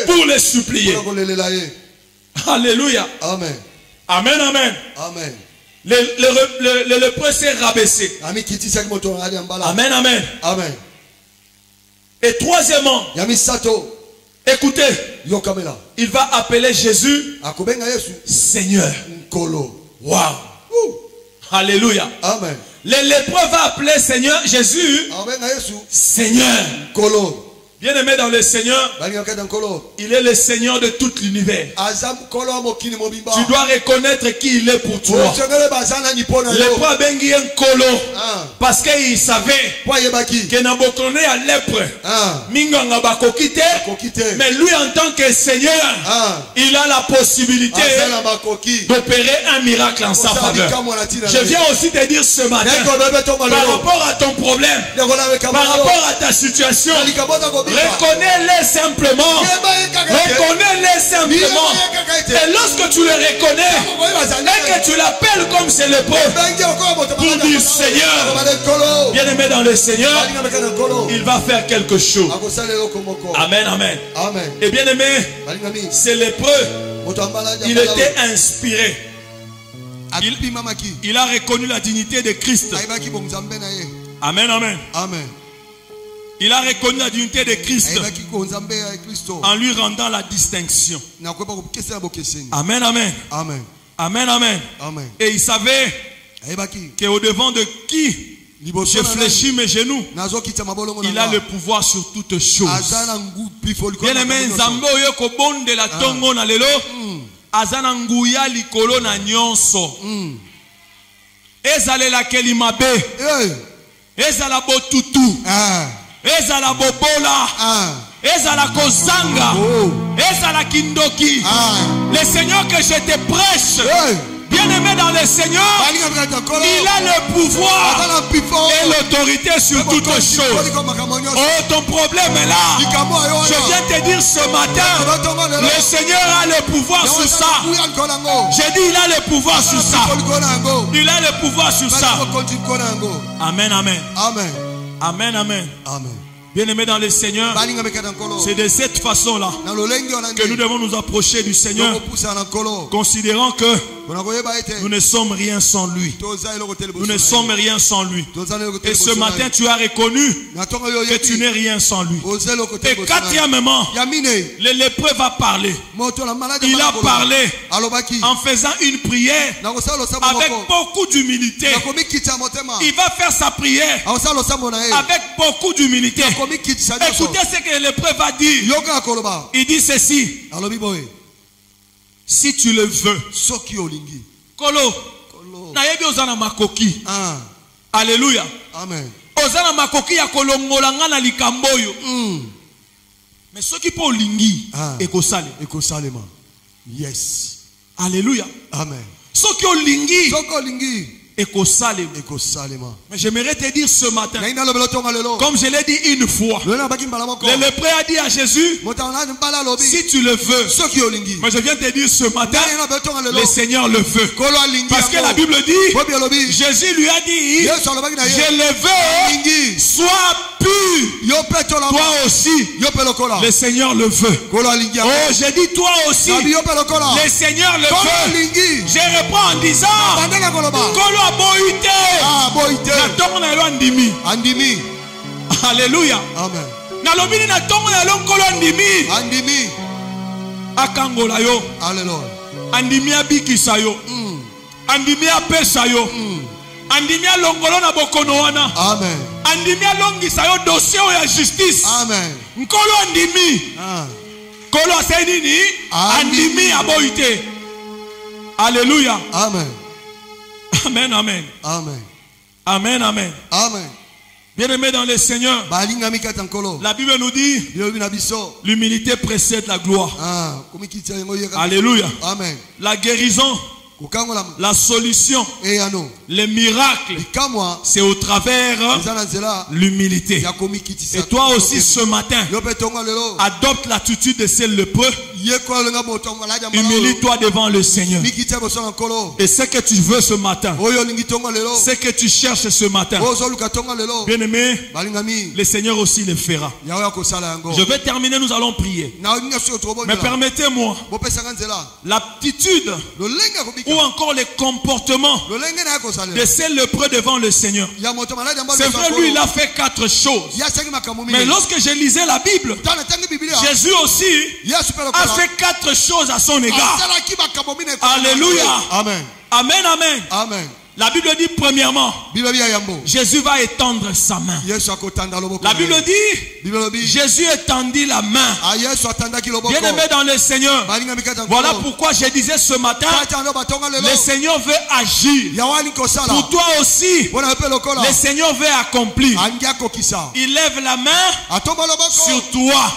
Pour les supplier. Alléluia. Amen. Amen, amen. Amen. Le lépreux s'est rabaissé. Amen, amen. Amen. Et troisièmement, écoutez, il va appeler Jésus Seigneur. Wow. Alléluia. Amen. Le lépreux va appeler Seigneur Jésus Seigneur. Bien-aimé dans le Seigneur, il est le Seigneur de tout l'univers. Tu dois reconnaître qui il est pour toi. Le lépreux bengi un colo parce qu'il savait que Nabucodonosor a lèpre. Minganga bakokite, mais lui en tant que Seigneur, il a la possibilité d'opérer un miracle en sa faveur. Je viens aussi te dire ce matin, par rapport à ton problème, par rapport à ta situation, reconnais-les simplement. Reconnais-les simplement. Et lorsque tu le reconnais et que tu l'appelles comme c'est le pauvre, pour dire Seigneur, bien-aimé dans le Seigneur, il va faire quelque chose. Amen, amen. Et bien-aimé, c'est lépreux. Il était inspiré. Il a reconnu la dignité de Christ. Amen, amen. Amen. Il a reconnu la dignité de Christ en lui rendant la distinction. Amen, amen. Amen. Amen, amen. Amen. Et il savait qu'au devant de qui je fléchis mes genoux, il a le pouvoir sur toutes choses. Bien aimé, Nzambe oyo kobonde la tongo na lelo, azana nguya likolo na nyonso. Ezale la kelimabe, ezala botutu. Ezala bobola, ezala kozanga, ezala kindoki. Le Seigneur que je te prêche, bien-aimé dans le Seigneur, il a le pouvoir et l'autorité sur toutes choses. Oh, ton problème est là. Je viens te dire ce matin, le Seigneur a le pouvoir sur ça. J'ai dit, il a le pouvoir sur ça. Il a le pouvoir sur ça. Amen, amen. Amen. Amen, amen. Amen. Bien-aimés dans le Seigneur, c'est de cette façon-là que nous devons nous approcher du Seigneur, considérant que nous ne sommes rien sans lui. Nous ne sommes rien sans lui. Et ce matin, tu as reconnu que tu n'es rien sans lui. Et quatrièmement, le lépreux va parler. Il a parlé en faisant une prière avec beaucoup d'humilité. Il va faire sa prière avec beaucoup d'humilité. Écoutez ce que le lépreux va dire. Il dit ceci: si tu le veux, Kolo, nayebi ozana makoki. Alléluia. Amen. Ozana makoki ya kolongolanga na likamboyo. Mais ce qui peut olingi, ekosalema. Yes. Alléluia. Amen. Ce qui olingi, Mais j'aimerais te dire ce matin, comme je l'ai dit une fois, le lépreux a dit à Jésus, si tu le veux, mais je viens te dire ce matin, le Seigneur le veut. Parce que la Bible dit, Jésus lui a dit, je le veux, sois pur. Toi aussi, le Seigneur le veut. Oh, j'ai dit toi aussi, le Seigneur le veut. Je reprends en disant, Alléluia. Amen. Akangola yo. Alléluia. Andimi abikisa yo. Andimi apesa yo. Andimi alongolo na bokono wana. Amen. Andimi alongisa yo dossier ya justice. Amen. Nkolo andimi. Kolo asenini andimi aboite. Alléluia. Amen. Amen, amen. Amen. Amen, amen. Amen. Bien-aimés dans le Seigneur, la Bible nous dit, l'humilité précède la gloire. Alléluia. Amen. La guérison, la solution, les miracles, c'est au travers l'humilité. Et toi aussi ce matin, adopte l'attitude de ces lépreux. Humilie-toi devant le Seigneur. Et ce que tu veux ce matin, ce que tu cherches ce matin, bien aimé, le Seigneur aussi le fera. Je vais terminer, nous allons prier. Mais permettez-moi, l'aptitude ou encore les comportements de ces lépreux devant le Seigneur. C'est vrai, lui il a fait 4 choses. Mais lorsque je lisais la Bible, Jésus aussi a fait 4 choses à son égard. Alléluia. Amen. Amen, amen. Amen. La Bible dit premièrement, Jésus va étendre sa main. La Bible dit, Jésus étendit la main. Bien aimé dans le Seigneur, voilà pourquoi je disais ce matin, le Seigneur veut agir. Pour toi aussi, le Seigneur veut accomplir. Il lève la main sur toi.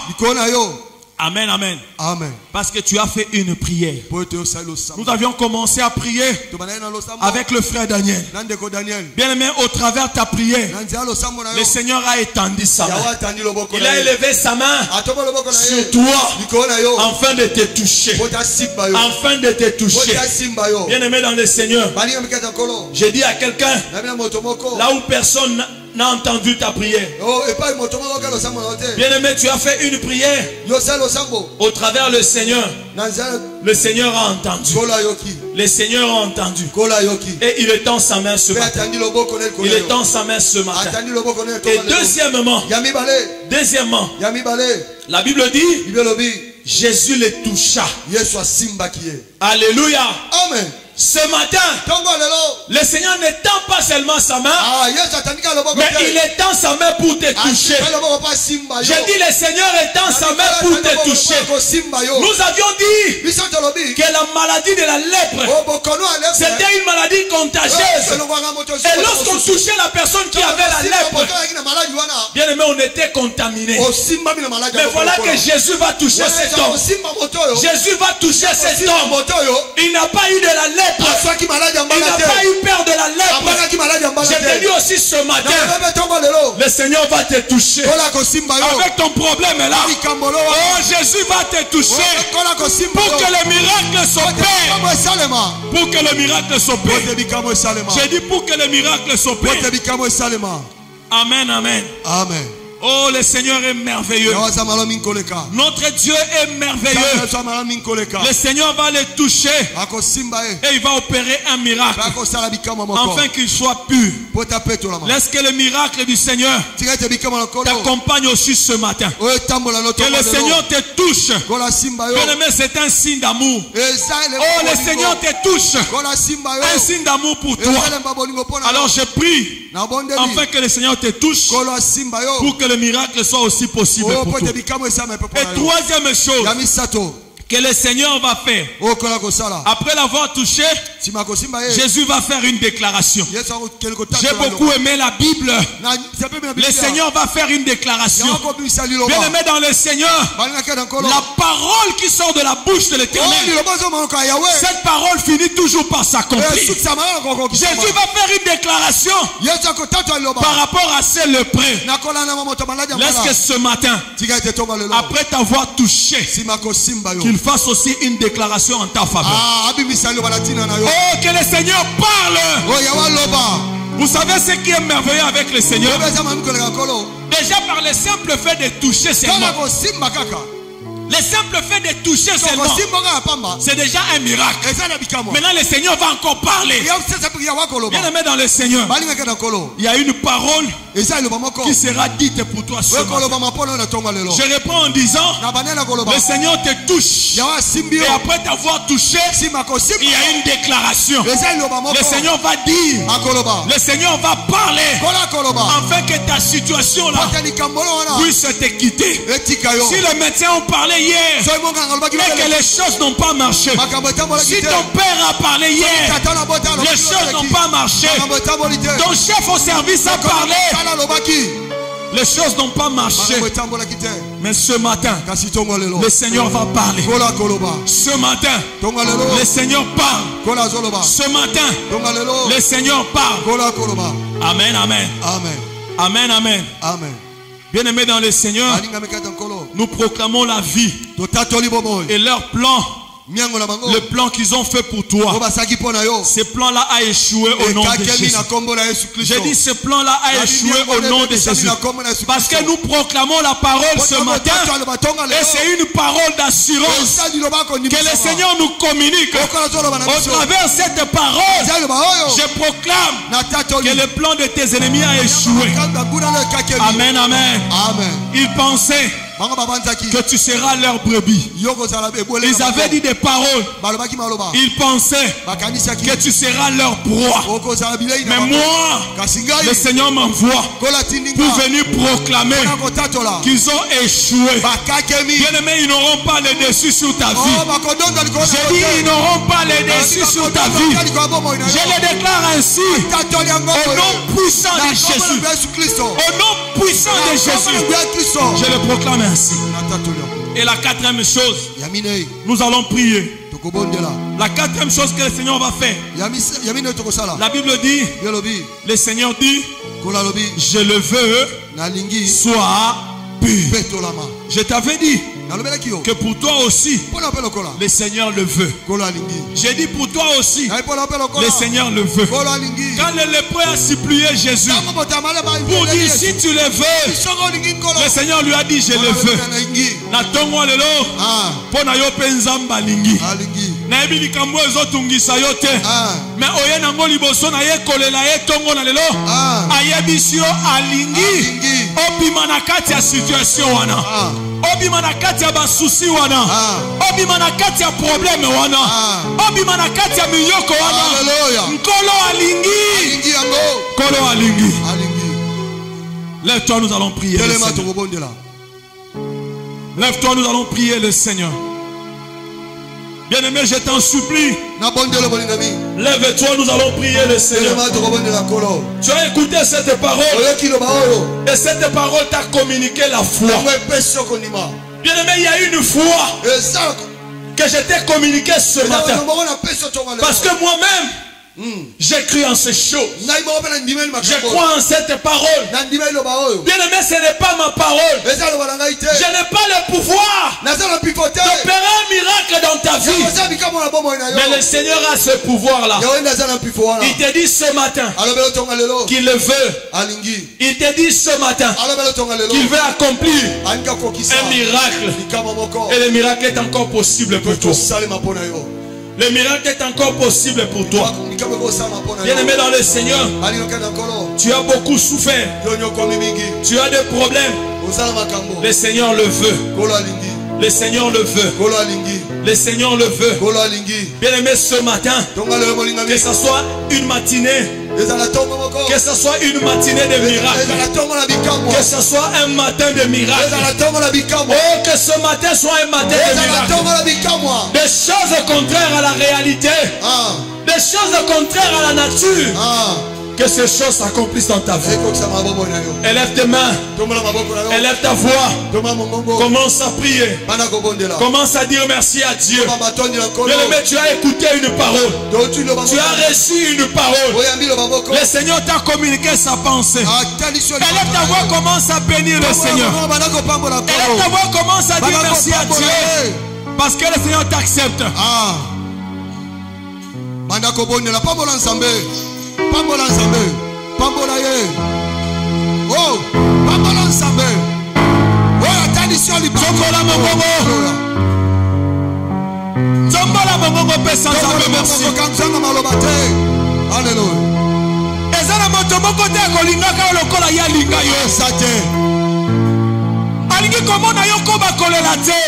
Amen, amen. Amen. Parce que tu as fait une prière. Nous avions commencé à prier avec le frère Daniel. Bien aimé, au travers ta prière, le Seigneur a étendu sa main. Il a élevé sa main sur toi afin de te toucher. Afin de te toucher. Bien aimé dans le Seigneur, j'ai dit à quelqu'un, là où personne n'a entendu ta prière. Bien aimé, tu as fait une prière au travers le Seigneur. Le Seigneur a entendu. Le Seigneur a entendu. Et il étend sa main ce matin. Il étend sa main ce matin. Et deuxièmement, la Bible dit, Jésus les toucha. Alléluia. Amen. Ce matin, le Seigneur n'étend pas seulement sa main, mais il étend sa main pour te toucher. J'ai dit, le Seigneur étend sa main pour te toucher. Nous avions dit que la maladie de la lèpre, c'était une maladie contagieuse. Et lorsqu'on touchait la personne qui avait la lèpre, bien aimé, on était contaminé. Mais voilà que Jésus va toucher cet homme. Jésus va toucher cet homme. Il n'a pas eu de la lèpre. Il n'a pas eu peur de la lèpre. Je te dis aussi ce matin, le Seigneur va te toucher. Avec ton problème là, oh, Jésus va te toucher pour que le miracle s'opère. Pour que le miracle s'opère. J'ai dit pour que le miracle s'opère. Amen, amen. Amen. Oh, le Seigneur est merveilleux. Notre Dieu est merveilleux. Le Seigneur va le toucher et il va opérer un miracle afin qu'il soit pur. Laisse que le miracle du Seigneur t'accompagne aussi ce matin. Que le Seigneur te touche. Bien aimé, c'est un signe d'amour. Oh, le Seigneur te touche. Un signe d'amour pour toi. Alors je prie afin que le Seigneur te touche pour que le miracle soit aussi possible pour toi. Et troisième chose, que le Seigneur va faire. Après l'avoir touché, Jésus va faire une déclaration. J'ai beaucoup aimé la Bible. Le Seigneur va faire une déclaration. Bien aimé dans le Seigneur, la parole qui sort de la bouche de l'Éternel, cette parole finit toujours par s'accomplir. Jésus va faire une déclaration par rapport à ces lépreux. Laisse que ce matin, après t'avoir touché, qu'il fasse aussi une déclaration en ta faveur. Oh, que le Seigneur parle. Vous savez ce qui est merveilleux avec le Seigneur? Déjà par le simple fait de toucher seulement. Le simple fait de toucher seulement, c'est déjà un miracle. Maintenant le Seigneur va encore parler. Bien aimé dans le Seigneur, il y a une parole qui sera dite pour toi ce matin. Je réponds en disant, le Seigneur te touche. Et après t'avoir touché, il y a une déclaration. Le Seigneur va dire, le Seigneur va parler, afin que ta situation là puisse te quitter. Si les médecins ont parlé hier et que les choses n'ont pas marché, si ton père a parlé hier, les choses n'ont pas marché, ton chef au service a parlé, les choses n'ont pas marché, mais ce matin le Seigneur va parler. Ce matin le Seigneur parle. Ce matin le Seigneur parle. Amen, amen. Amen, amen. Bien aimés dans le Seigneur, nous proclamons la vie et leur plan. Le plan qu'ils ont fait pour toi, ce plan-là a échoué au nom de Jésus. J'ai dit ce plan-là a échoué au nom de Jésus. Parce que nous proclamons la parole ce matin. Et c'est une parole d'assurance que le Seigneur nous communique. Au travers de cette parole, je proclame que le plan de tes ennemis a échoué. Amen, amen. Ils pensaient que tu seras leur brebis. Ils avaient dit des paroles. Ils pensaient que tu seras leur proie. Mais moi, le Seigneur m'envoie pour venir proclamer qu'ils ont échoué. Bien aimé, ils n'auront pas le dessus sur ta vie. J'ai dit, ils n'auront pas le dessus sur ta vie. Je le déclare ainsi, au nom puissant de Jésus. Au nom puissant de Jésus, je le proclame ainsi. Et la quatrième chose, nous allons prier. La quatrième chose que le Seigneur va faire, la Bible dit, le Seigneur dit, je le veux, sois pur. Je t'avais dit que pour toi aussi, le Seieur le veut. J'ai dit pour toi aussi, le Seieur le veut. Quand le lépreux a supplié Jésus pour dire si tu le veux, le Seigneur lui a dit je le veux. Natongo lelo, pona yo penzamba lingi. Na ebi likambo ezotungisa yo te. Mais oye nango liboso na ye kolela ye tongo na lelo. Ayebisio alingi. Obima na kati ya situation wana. Obima na kati ya basusi wana. Obima na kati ya problème wana. Obima na kati ya miyoko wana. Nkolo alingi. Nkolo alingi. Lève-toi, nous allons prier le Seigneur. Lève-toi, nous allons prier le Seigneur. Bien-aimé, je t'en supplie. Lève-toi, nous allons prier le Seigneur. Tu as écouté cette parole. Et cette parole t'a communiqué la foi. Bien-aimé, il y a une foi que je t'ai communiqué ce matin. Parce que moi-même, j'ai cru en ces choses. Je crois en cette parole. Bien-aimé, ce n'est pas ma parole. Je n'ai pas le pouvoir d'opérer un miracle dans ta vie. Mais le Seigneur a ce pouvoir-là. Il te dit ce matin qu'il le veut. Il te dit ce matin qu'il veut accomplir un miracle. Et le miracle est encore possible pour toi. Le miracle est encore possible pour toi. Bien-aimé dans le Seigneur, tu as beaucoup souffert. Tu as des problèmes. Le Seigneur le veut. Le Seigneur le veut. Le Seigneur le veut. Bien-aimé, ce matin, que ce soit une matinée Que ce soit une matinée de miracle. Que ce soit un matin de miracle. Oh, que ce matin soit un matin de miracle. Des choses contraires à la réalité. Des choses contraires à la nature. Que ces choses s'accomplissent dans ta vie. Élève tes mains. Élève ta voix. Commence à prier. Commence à dire merci à Dieu. Bien-aimé, tu as écouté une parole. Tu as reçu une parole. Le Seigneur t'a communiqué sa pensée. Élève ta voix, commence à bénir le Seigneur. Élève ta voix, commence à dire merci à Dieu. Parce que le Seigneur t'accepte. Pambola Nzambe, pambola ye. Oh, pambola Nzambe. Oh, attention li pambola mongongo. Nzambola mongongo pesa Nzambe merci. Kanzanga malobate. Alléluia. Ezana moto moko te kolingaka lokola ya linga yo sate. Alingi komona yo ko bakolela te.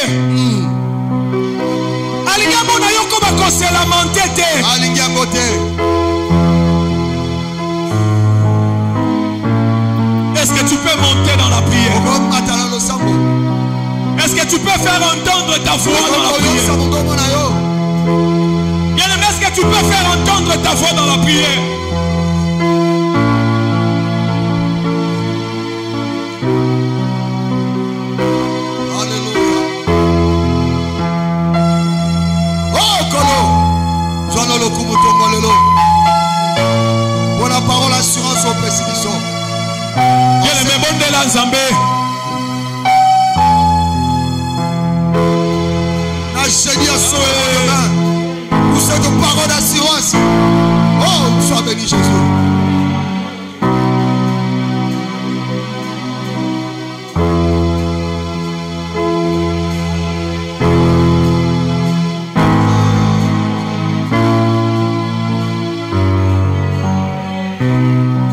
Alingi mona yo ko bakosela montete. Alingi ngote. Est-ce que tu peux monter dans la prière? Est-ce que tu peux faire entendre ta voix dans la prière? Bien-aimé, est-ce que tu peux faire entendre ta voix dans la prière? Alléluia. Oh, Kolo. Joano le Kumutongo Lelo. Pour la parole, assurance au pessimisme. Bien-aimé, bon de la Nzambe. Achedi à son pour cette parole d'assurance. Oh, sois béni Jésus.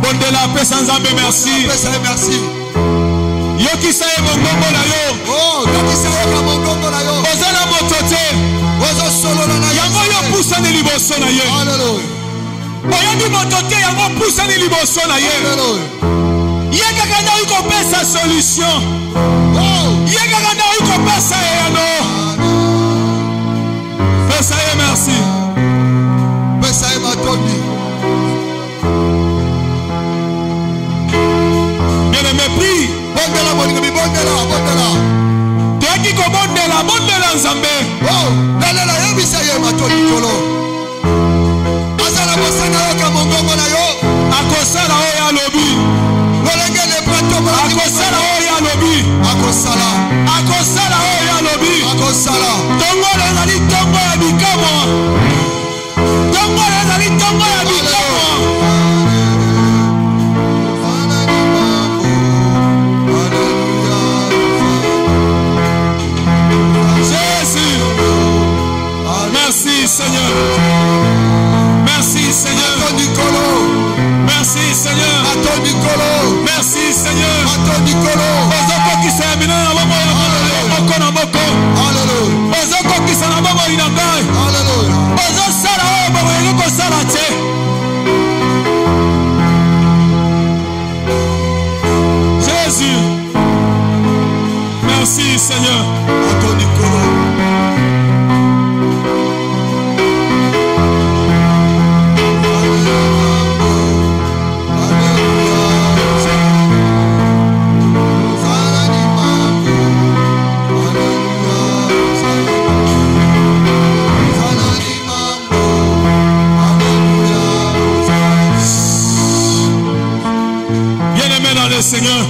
Bon de la paix sans Nzambe, merci. Merci. Yo qui sait mon bongo na yo. Oh, yo qui sait mon bongo na yo. Ozala motote. Ozo solo na yo. Yango yo poussa ni liboso na yo. Alléluia. Oyo di motote yango poussa ni liboso na yo. Alléluia. Yeka kana uko pesa solution. Oh, yeka kana uko pesa yano. Pesa ye merci. Pesa ye matoni. Bien-aimé, prie. Bondela, bondela. Teki ko bondela Nzambe. Oh, lalela yebisa ye matoni kolo. Azala bosana yo ka mongongo na yo. Akosala o ya lobi. Lolenge le prato mo. Akosala o ya lobi. Akosala o ya lobi. Akosala. Tongo le nali tongo ya bikamo. Tongo le nali tongo ya bikamo. Merci Seigneur. Merci Seigneur. Merci Seigneur. Merci Seigneur. Ozoko ki se mina na mama ya moko na moko. Alléluia. Ozoko ki se na mama ina ngai. Alléluia. Ozo sala o baba yoko sala te. Jésus. Merci Seigneur. Seigneur,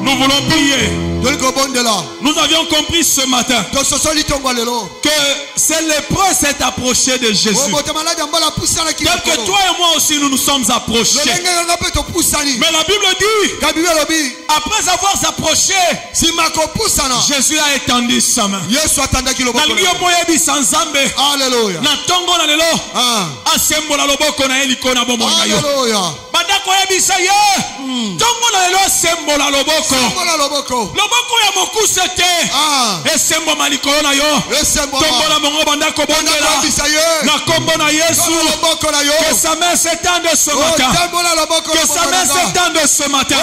nous voulons prier. Nous avions compris ce matin que c'est lépreux s'est approché de Jésus. Tel que toi et moi aussi nous nous sommes approchés. Mais la Bible dit, après avoir approché, Jésus a étendu sa main. Alléluia. Tongo na lelo sembo la loboko. Loboko ya mokusete. Esembo malikolo na yo. Tongo na mongo banda ko bondela. Na Que sa main s'étende ce matin. Que sa main s'étende ce matin.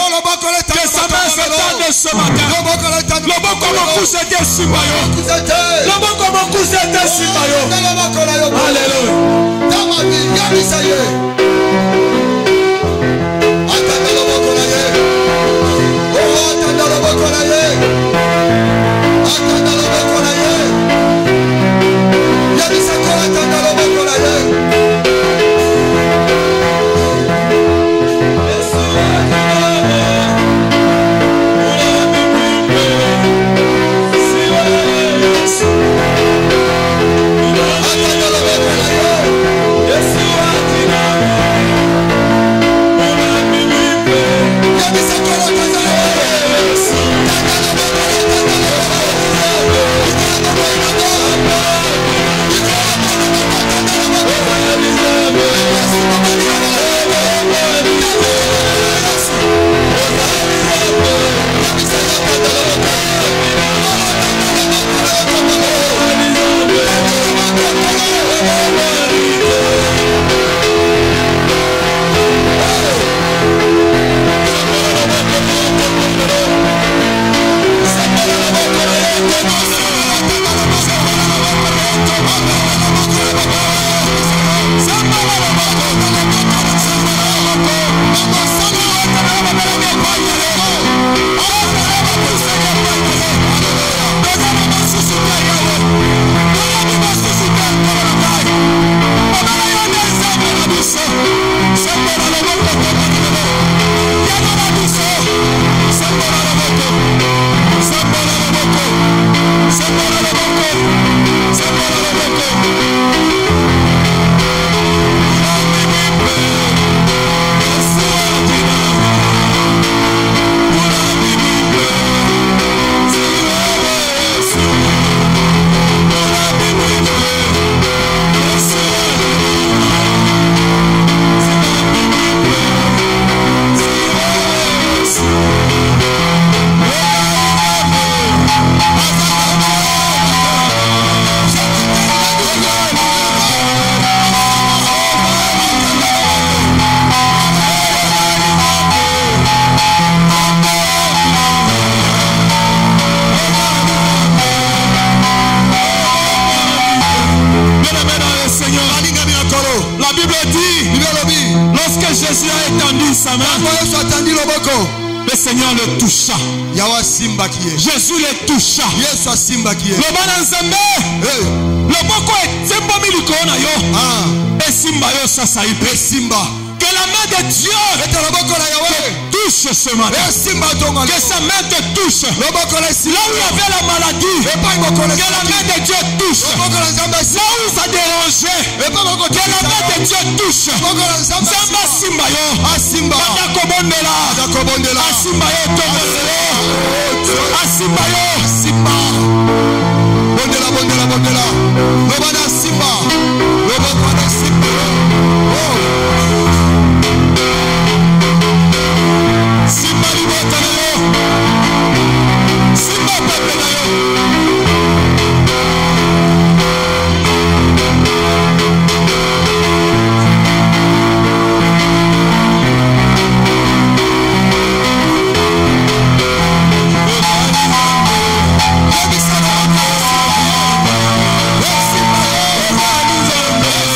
Que sa main s'étende ce matin. Loboko moku c'était Simayo. Loboko moku c'était Simayo. Alléluia. Le Seigneur le toucha. Jésus le toucha. Le boko que la main de Dieu touche ce matin. Que sa main te touche. Là où il y avait la maladie, que la main de Dieu touche. Là où ça dérangeait, que la main de Dieu touche. Zamba Simbayo. Asimbayo Tomolelo. Asimbayo. Simba. Bondela. Lobana Simba. Lobana Simba. Simba libota na yo. Simba pepe na yo.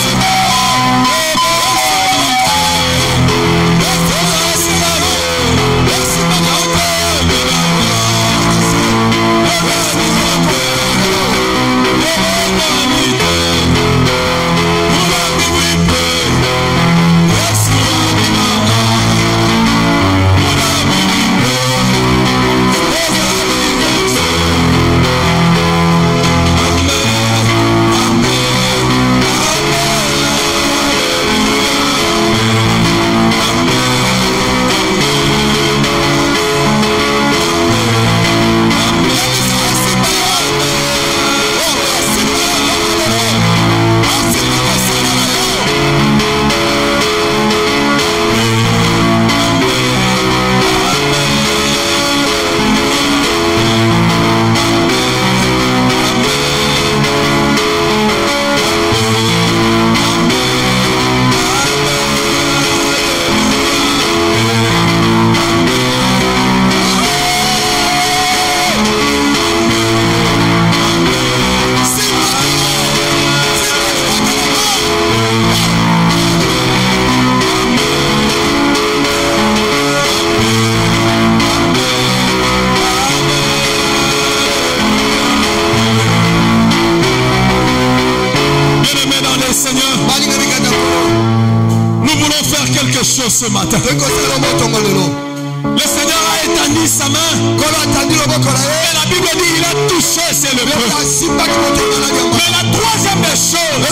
Simba. Nous voulons faire quelque chose ce matin. Le Seigneur a étendu sa main. Et la Bible dit qu'il a touché ses lépreux. Mais la troisième des choses,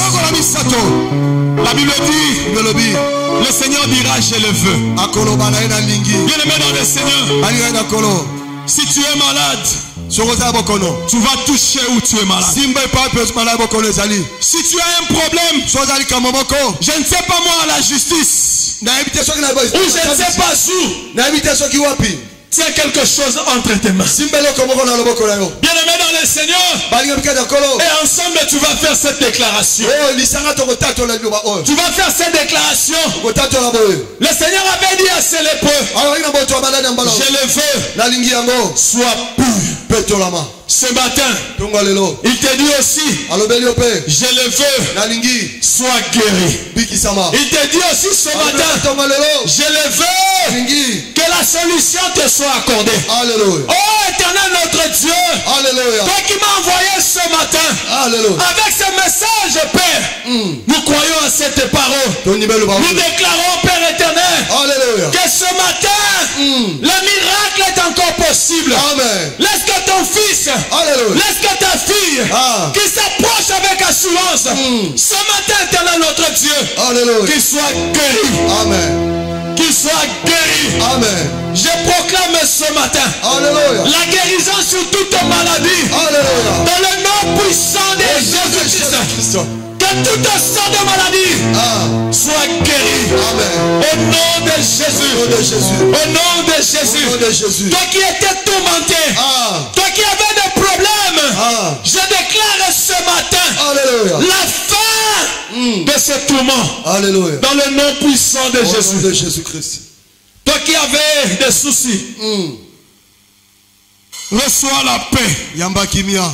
la Bible dit, le Seigneur dira je le veux. Bien-aimé dans le Seigneur, si tu es malade, tu vas toucher où tu es malade. Si tu as un problème, je ne sais pas moi, la justice, ou je ne sais pas où, c'est quelque chose entre tes mains. Bien-aimé dans le Seigneur, et ensemble tu vas faire cette déclaration. Tu vas faire cette déclaration. Le Seigneur avait dit à ses lépreux, je le veux, sois pur. Ce matin, il te dit aussi, je le veux, sois guéri. Il te dit aussi ce matin, je le veux, que la solution te soit accordée. Alléluia. Oh éternel notre Dieu, Alléluia. toi qui m'as envoyé ce matin, Alléluia. avec ce message, Père, nous croyons à cette parole. Nous déclarons, Père éternel, Alléluia. que ce matin, le miracle est encore possible. Amen. Laisse que ton fils, Alléluia. laisse que ta fille, qui s'approche avec assurance, ce matin, éternel notre Dieu, Alléluia. qu'il soit guéri. Amen. Qu'il soit guéri. Amen. Je proclame ce matin, Alléluia, la guérison sur toute maladie. Alléluia. Dans le nom puissant de Jésus-Christ. Que toute sorte de maladie soit guérie. Amen. Au nom de Jésus. Au nom de Jésus. Au nom de Jésus. Au nom de Jésus. Toi qui étais tourmenté, toi qui avais des problèmes, je déclare ce matin, Alléluia, la fin de ce tourment. Alléluia. Dans le nom puissant de Jésus. Au nom de Jésus-Christ. Toi qui avais des soucis, reçois la paix. Yamba kimia.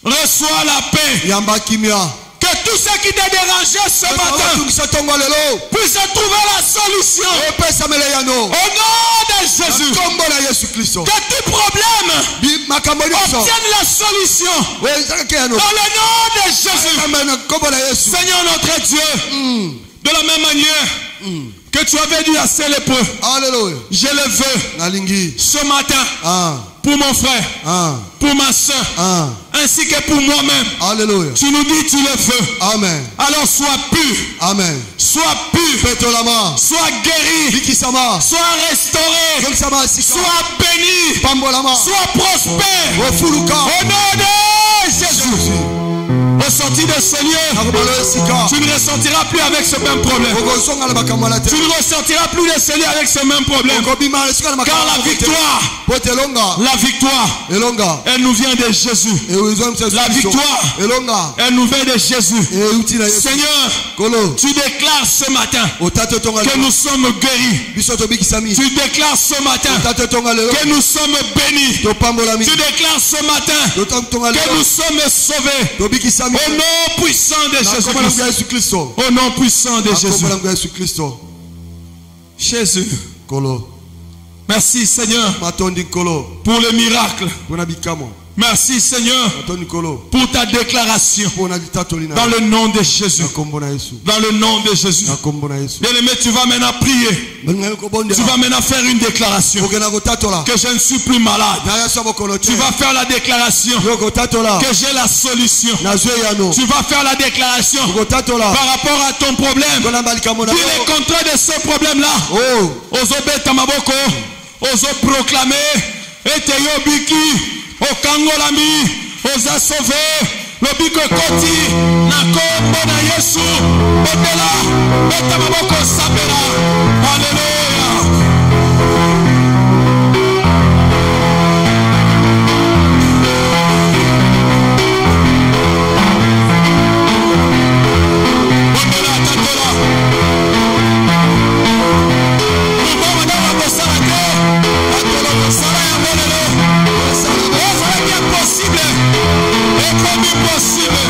Reçois la paix. Yamba kimia. Que tout ce qui t'a dérangé ce matin puisse trouver la solution. Au nom de Jésus. Que tout problème obtienne la solution. Dans le nom de Jésus. Seigneur notre Dieu, de la même manière que tu avais dit à ces lépreux, je le veux ce matin pour mon frère, pour ma soeur, ainsi que pour moi-même. Alléluia. Tu nous dis tu le veux. Amen. Alors sois pur. Amen. Sois pur. Sois guéri. Sois restauré. Sois béni. Sois prospère. Au nom de Jésus. Au sortir de ce lieu, tu ne ressentiras plus avec ce même problème. Tu ne ressortiras plus de ce lieu avec ce même problème. Car la victoire, elle nous vient de Jésus. La victoire, elle nous vient de Jésus. Seigneur, tu déclares ce matin que nous sommes guéris. Tu déclares ce matin que nous sommes bénis. Tu déclares ce matin que nous sommes sauvés. Au nom puissant de Jésus-Christ. Au nom puissant de Jésus. Jésus. Merci Seigneur pour le miracle. Merci Seigneur pour ta déclaration. Dans le nom de Jésus. Dans le nom de Jésus. Bien-aimé, tu vas maintenant prier. Tu vas maintenant faire une déclaration. Que je ne suis plus malade. Tu vas faire la déclaration. Que j'ai la solution. Tu vas faire la déclaration. Par rapport à ton problème. Dis le contraire de ce problème-là. Ozobe tamaboko. Ozo proclamer. Ete yobiki. Okangolami, oza sauvé, lobiko koti, nakombo na Yesu, botela, beta maboko sabela. Alléluia. Botela tatola. Mubama na bakosala te, atolo kosala ya bolelo. Impossible et comme impossible.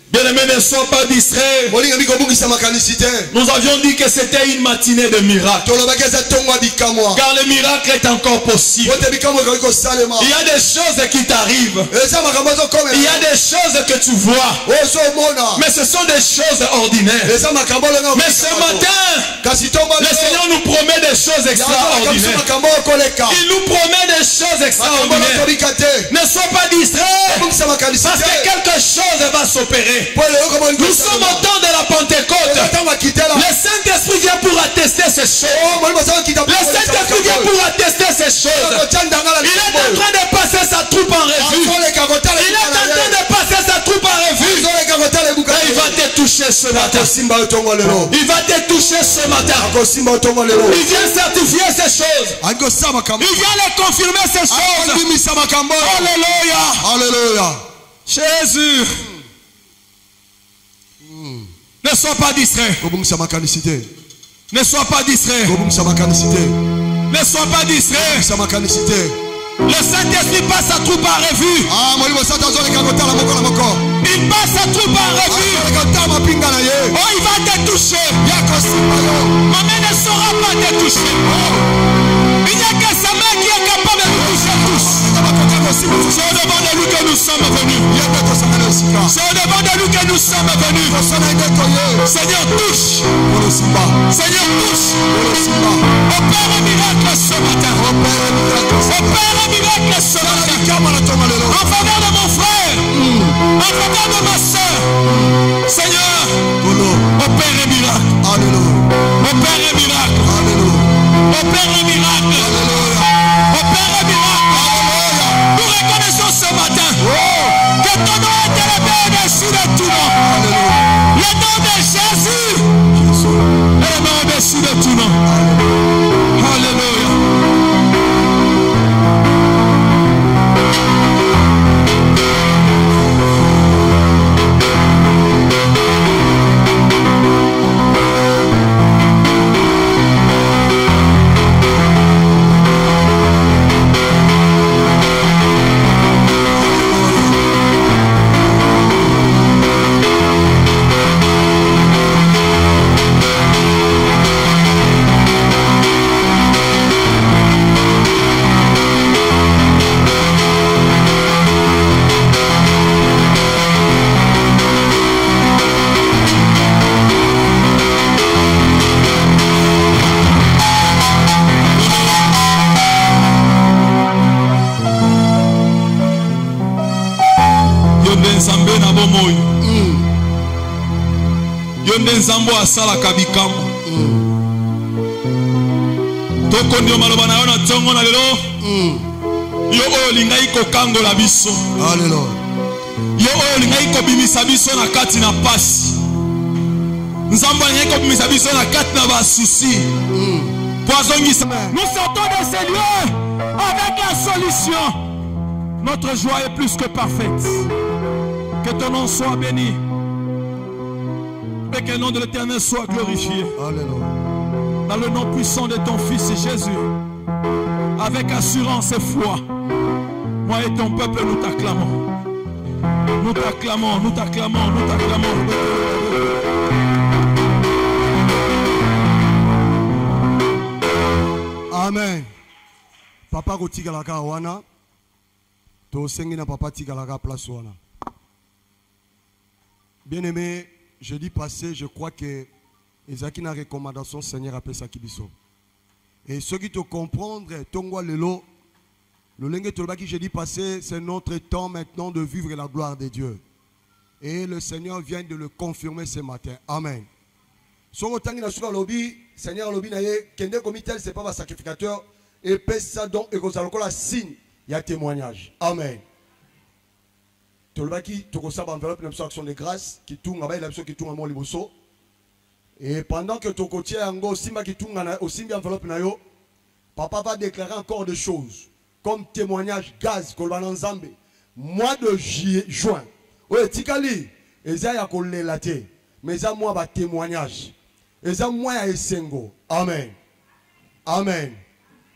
Bien-aimés, ne sois pas distraits. Nous avions dit que c'était une matinée de miracles. Car le miracle est encore possible. Il y a des choses qui t'arrivent. Il y a des choses que tu vois. Mais ce sont des choses ordinaires. Mais ce matin, le Seigneur nous promet des choses extraordinaires. Il nous promet des choses extraordinaires. Ne sois pas distrait. Parce que quelque chose va s'opérer. Nous sommes au temps de la Pentecôte. Le Saint-Esprit vient pour attester ces choses. Le Saint-Esprit vient pour attester ces choses. Il est en train de passer sa troupe en revue. Il est en train de passer sa troupe en revue. Et il va te toucher ce matin. Il va te toucher ce matin. Il vient certifier ces choses. Il vient les confirmer ces choses. Alléluia. Alléluia. Jésus. Ne sois pas distrait. Ne sois pas distrait. Ne sois pas distrait. Le Saint-Esprit passe sa troupe en revue. Il passe sa troupe en revue. Oh, il va te toucher. Ma main ne saura pas te toucher. Il n'y a que sa main qui est capable de nous toucher tous. C'est au-devant de lui que nous sommes venus. C'est au-devant de lui que nous sommes venus. Seigneur, touche. Seigneur, touche. Opère un miracle ce matin. Opère un miracle ce matin. En faveur de mon frère. En faveur de ma soeur. Seigneur, opère un miracle. Opère un miracle. Opère un miracle. Opère un miracle. Nous reconnaissons ce matin que ton nom est élevé au-dessus de tout nom. Le nom de Jésus est le nom au-dessus de tout nom. Alléluia. Nzambo asala kabikambo toko ndio maloba na yo na tongo na lelo yo oyo lingai kokangola biso. Alléluia. Yo oyo lingai kobimisa biso na kati na pasi. Nzambo lingai kobimisa biso na kati na basusi. Nous sortons de ces lieux avec la solution. Notre joie est plus que parfaite. Que ton nom soit béni. Et que le nom de l'Éternel soit glorifié. Alléluia. Dans le nom puissant de ton Fils Jésus, avec assurance et foi, moi et ton peuple nous t'acclamons. Nous t'acclamons, nous t'acclamons, nous t'acclamons. Amen. Papa Rotigalaka wana, to sengi na papa Tigalaka place wana. Bien-aimé, jeudi passé, je crois que Ezaki na recommandation Seigneur appelle ça Kibiso. Et ceux qui te comprendre, Tongwa Lelo, le lingue qui jeudi passé, c'est notre temps maintenant de vivre la gloire de Dieu. Et le Seigneur vient de le confirmer ce matin. Amen. Son tangi na suka lobi, Seigneur lobi na ye, kende komitel c'est pas un sacrificateur et pèse ça donc et qu'on la signe, il y a témoignage. Amen. Tolbaki tokosaba enveloppe na action de grâce qui tourne là-bas, la qui tourne à mon liboso. Et pendant que ton côté ango simba qui tourne aussi bien enveloppe na yo, papa va déclarer encore des choses comme témoignage gaz kolbana nzambe. Mois de juin. Ouais, tikali, eza ya kolelate, mais ça moi ba témoignage. Eza moi ya esengo. Amen. Amen.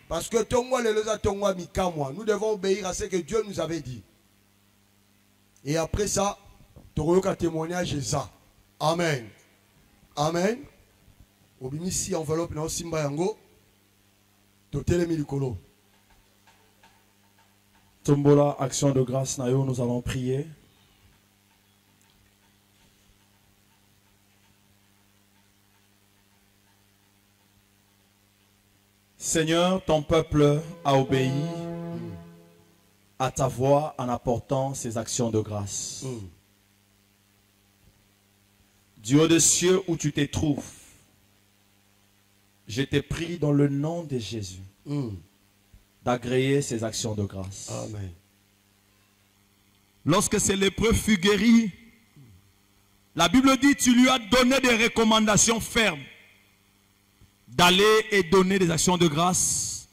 Parce que tongwa lelo za tongwa mikamwa, nous devons obéir à ce que Dieu nous avait dit. Et après ça, tu auras un témoignage de ça. Amen. Amen. Obimisi enveloppe na simba yango. Totelemi likolo. Tombola, action de grâce, Nayo, nous allons prier. Seigneur, ton peuple a obéi à ta voix en apportant ces actions de grâce. Dieu des cieux où tu te trouves, je t'ai pris dans le nom de Jésus d'agréer ces actions de grâce. Amen. Lorsque ce lépreux fut guéri, la Bible dit tu lui as donné des recommandations fermes d'aller et donner des actions de grâce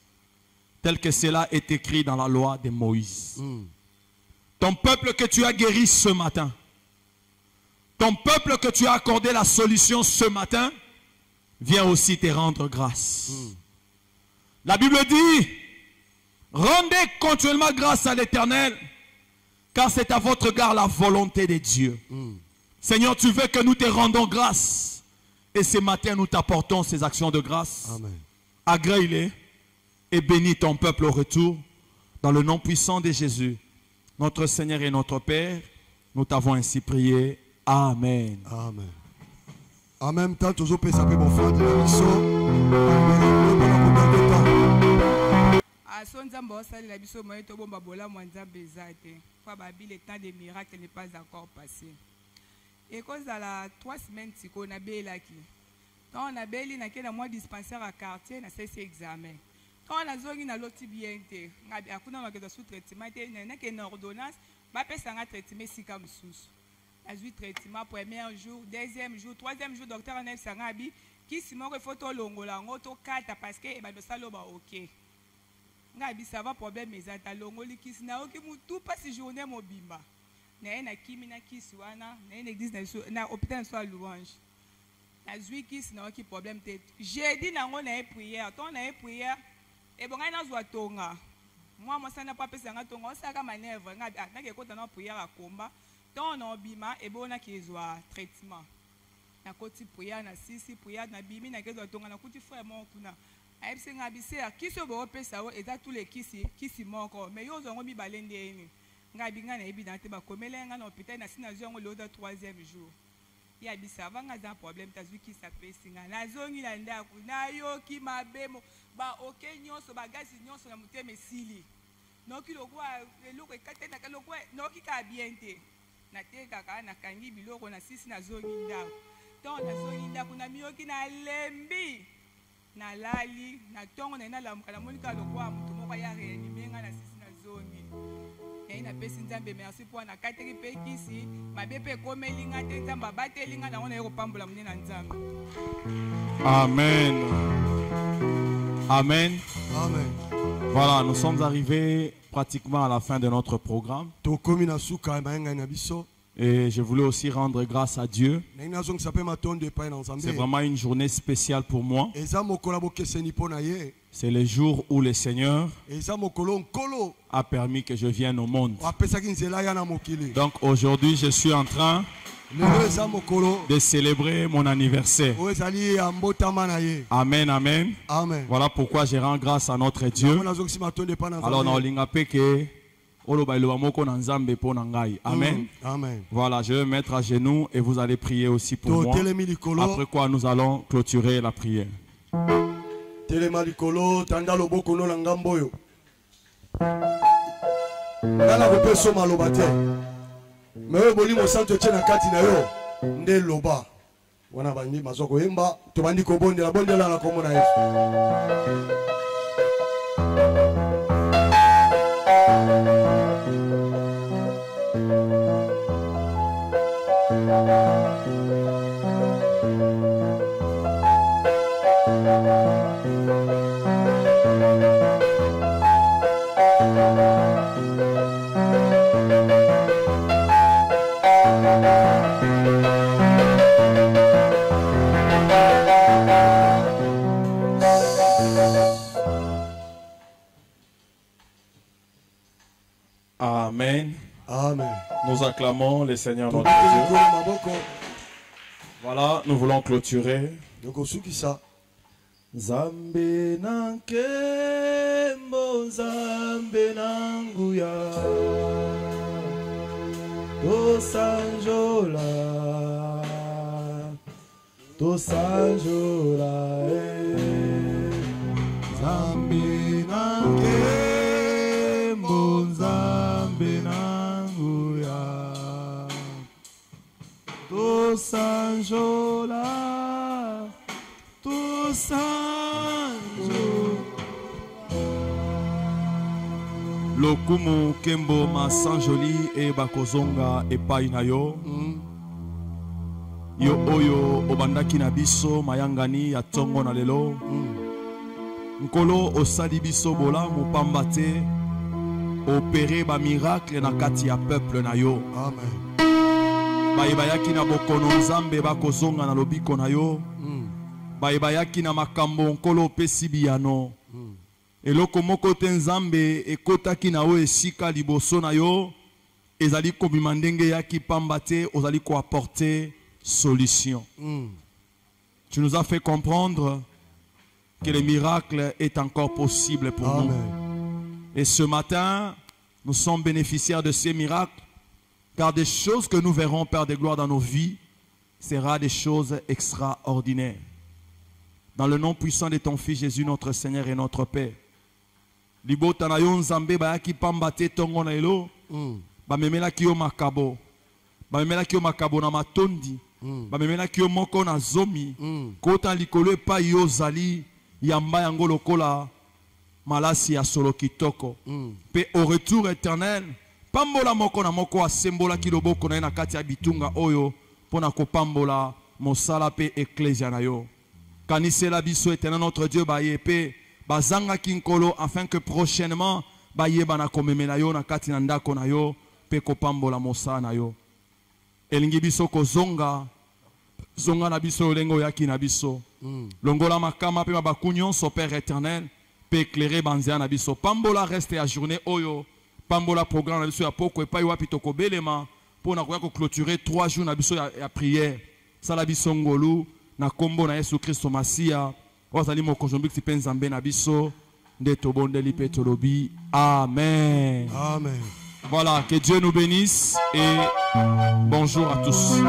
tel que cela est écrit dans la loi de Moïse. Ton peuple que tu as guéri ce matin, ton peuple que tu as accordé la solution ce matin, vient aussi te rendre grâce. La Bible dit, rendez continuellement grâce à l'Éternel, car c'est à votre égard la volonté de Dieu. Seigneur, tu veux que nous te rendons grâce. Et ce matin, nous t'apportons ces actions de grâce. Agrée-les et bénis ton peuple au retour. Dans le nom puissant de Jésus, notre Seigneur et notre Père, nous t'avons ainsi prié. Amen. Amen. En même temps, toujours peut s'appeler mon frère de la mission. La biso moye to bomba bola mwanza bezate. Kwa babi le temps des miracles n'est pas encore passé. Et cause à la 3 semaines tiko na belaki. Quand on a beli na kena moi dispensaire à quartier na cesse examen. Quand on a zongi na loti bien te. Ngabi akuna makedo sous traitement te na kena ordonnance ba pesa nga traitement sika msusu. A eu traitement premier jour, deuxième jour, troisième jour docteur en sangabi qui si mo photo longola ngoto kata parce que e ba do saloba OK. Ngabi ça va problème ezata longoli kisi na oki mutu pasi journée mobimba. Na kimi na kisi wana na église na hôpital so louange. Na zui kisi na oki problème te. Jeudi na ngo na prière, ton na prière e bonga na zwa tonga. Moi mo sana pa pesa nga tonga, osaka manœuvre ngabi na ke kota na prière akomba. Ton na obima e bona ki zwa traitement. Na koti prière na sisi prière na bimi na ke zwa tonga na kuti frère mon kuna. Aïbse ngabisea kiso bo pesa o eza tous les kisi moko mais yo zongo mi balende ni ngabi ngana ebidante ba komelenga na hôpital na sina zongo le 3e jour ya bisa vanga za problème tazwi ki sa pesinga na zongi na ndaku na yo ki mabemo ba OK nyonso ba gazi nyonso na muteme sili noki lokwa eloko ekate na kaloko noki ka biente na teka ka na kangi biloko na sisi na zongi ndaku ton na zongi ndaku na miyoki na lembi na lali na tongo na lamuka na monika lokwa mutu moko ya réanimenga na sisi na zongi na pesi nzambe merci pour na kateri pe kisi mabepe komelinga te nzamba batelinga na ona yeko pambola munena nzambe. Amen. Amen. Amen. Voilà, nous sommes arrivés pratiquement à la fin de notre programme. Et je voulais aussi rendre grâce à Dieu. C'est vraiment une journée spéciale pour moi. C'est le jour où le Seigneur a permis que je vienne au monde. Donc aujourd'hui, je suis en train de célébrer mon anniversaire. Amen, amen. Voilà pourquoi je rends grâce à notre Dieu. Alors, amen. Amen. Voilà, je vais me mettre à genoux et vous allez prier aussi pour moi. Après quoi, nous allons clôturer la prière. Mais boli mo santo tena kati na yo nde loba wana bandi mazoko yemba to bandi ko bondela na komona Yesu. Amen. Amen. Nous acclamons le Seigneur notre Dieu. Voilà, nous voulons clôturer. Zambe nankembo, zambe nanguya, tosanjola, zambe nankembo, zambe nanguya, tosanjola. Lokumu kembo masanjoli e bakozonga epai na yo. Yo oyo obandaki na biso mayangani ya tongo na lelo. Nkolo osali biso bola mopamba te. Opere ba miracle na kati ya peuple na yo. Amen. Bayibayaki na bokono nzambe bakozonga na lobiko na yo. Bayibayaki na makambo nkolo pesi biyano. Eloko moko te nzambe ekotaki na o esika liboso na yo. Ezali kobima ndenge yaki pamba te ozali ko apporter solution. Tu nous as fait comprendre que le miracle est encore possible pour Amen. nous. Et ce matin, nous sommes bénéficiaires de ces miracles, car des choses que nous verrons, Père de gloire, dans nos vies, sera des choses extraordinaires. Dans le nom puissant de ton Fils Jésus, notre Seigneur et notre Père. Libota na yo nzambe bayaki pamba te tongo na elo. Bamemelaki yo makabo. Bamemelaki yo makabo na matondi. Bamemelaki yo moko na zomi. Kota likolo epai yo zali yamba yango lokola malasi ya solo kitoko. Pe au retour éternel, pambola moko na moko asembola ki loboko na ye na kati ya bitunga oyo pona kopambola mosala pe ecclesia na yo. Kanisela biso éternel notre Dieu baye pe bazanga kinkolo afin que prochainement baye bana komemela yo na kati na ndako na yo pe kopambola mosala na yo. Elingi biso kozonga zonga na biso lengo yaki na biso. Longola makama pe mabakunyon so Père éternel pe éclairer banzia na biso. Pambola reste à journée oyo. Pambola programme na biso ya poko epai wapi toko belema pona koya ko clôturer 3 jours na biso ya prière. Sala biso ngolu na kombo na Yesu Kristo Masia. Ozali mokonjombi ti penzambe na biso nde tobondeli pe tolobi. Amen. Amen. Voilà, que Dieu nous bénisse et bonjour à tous.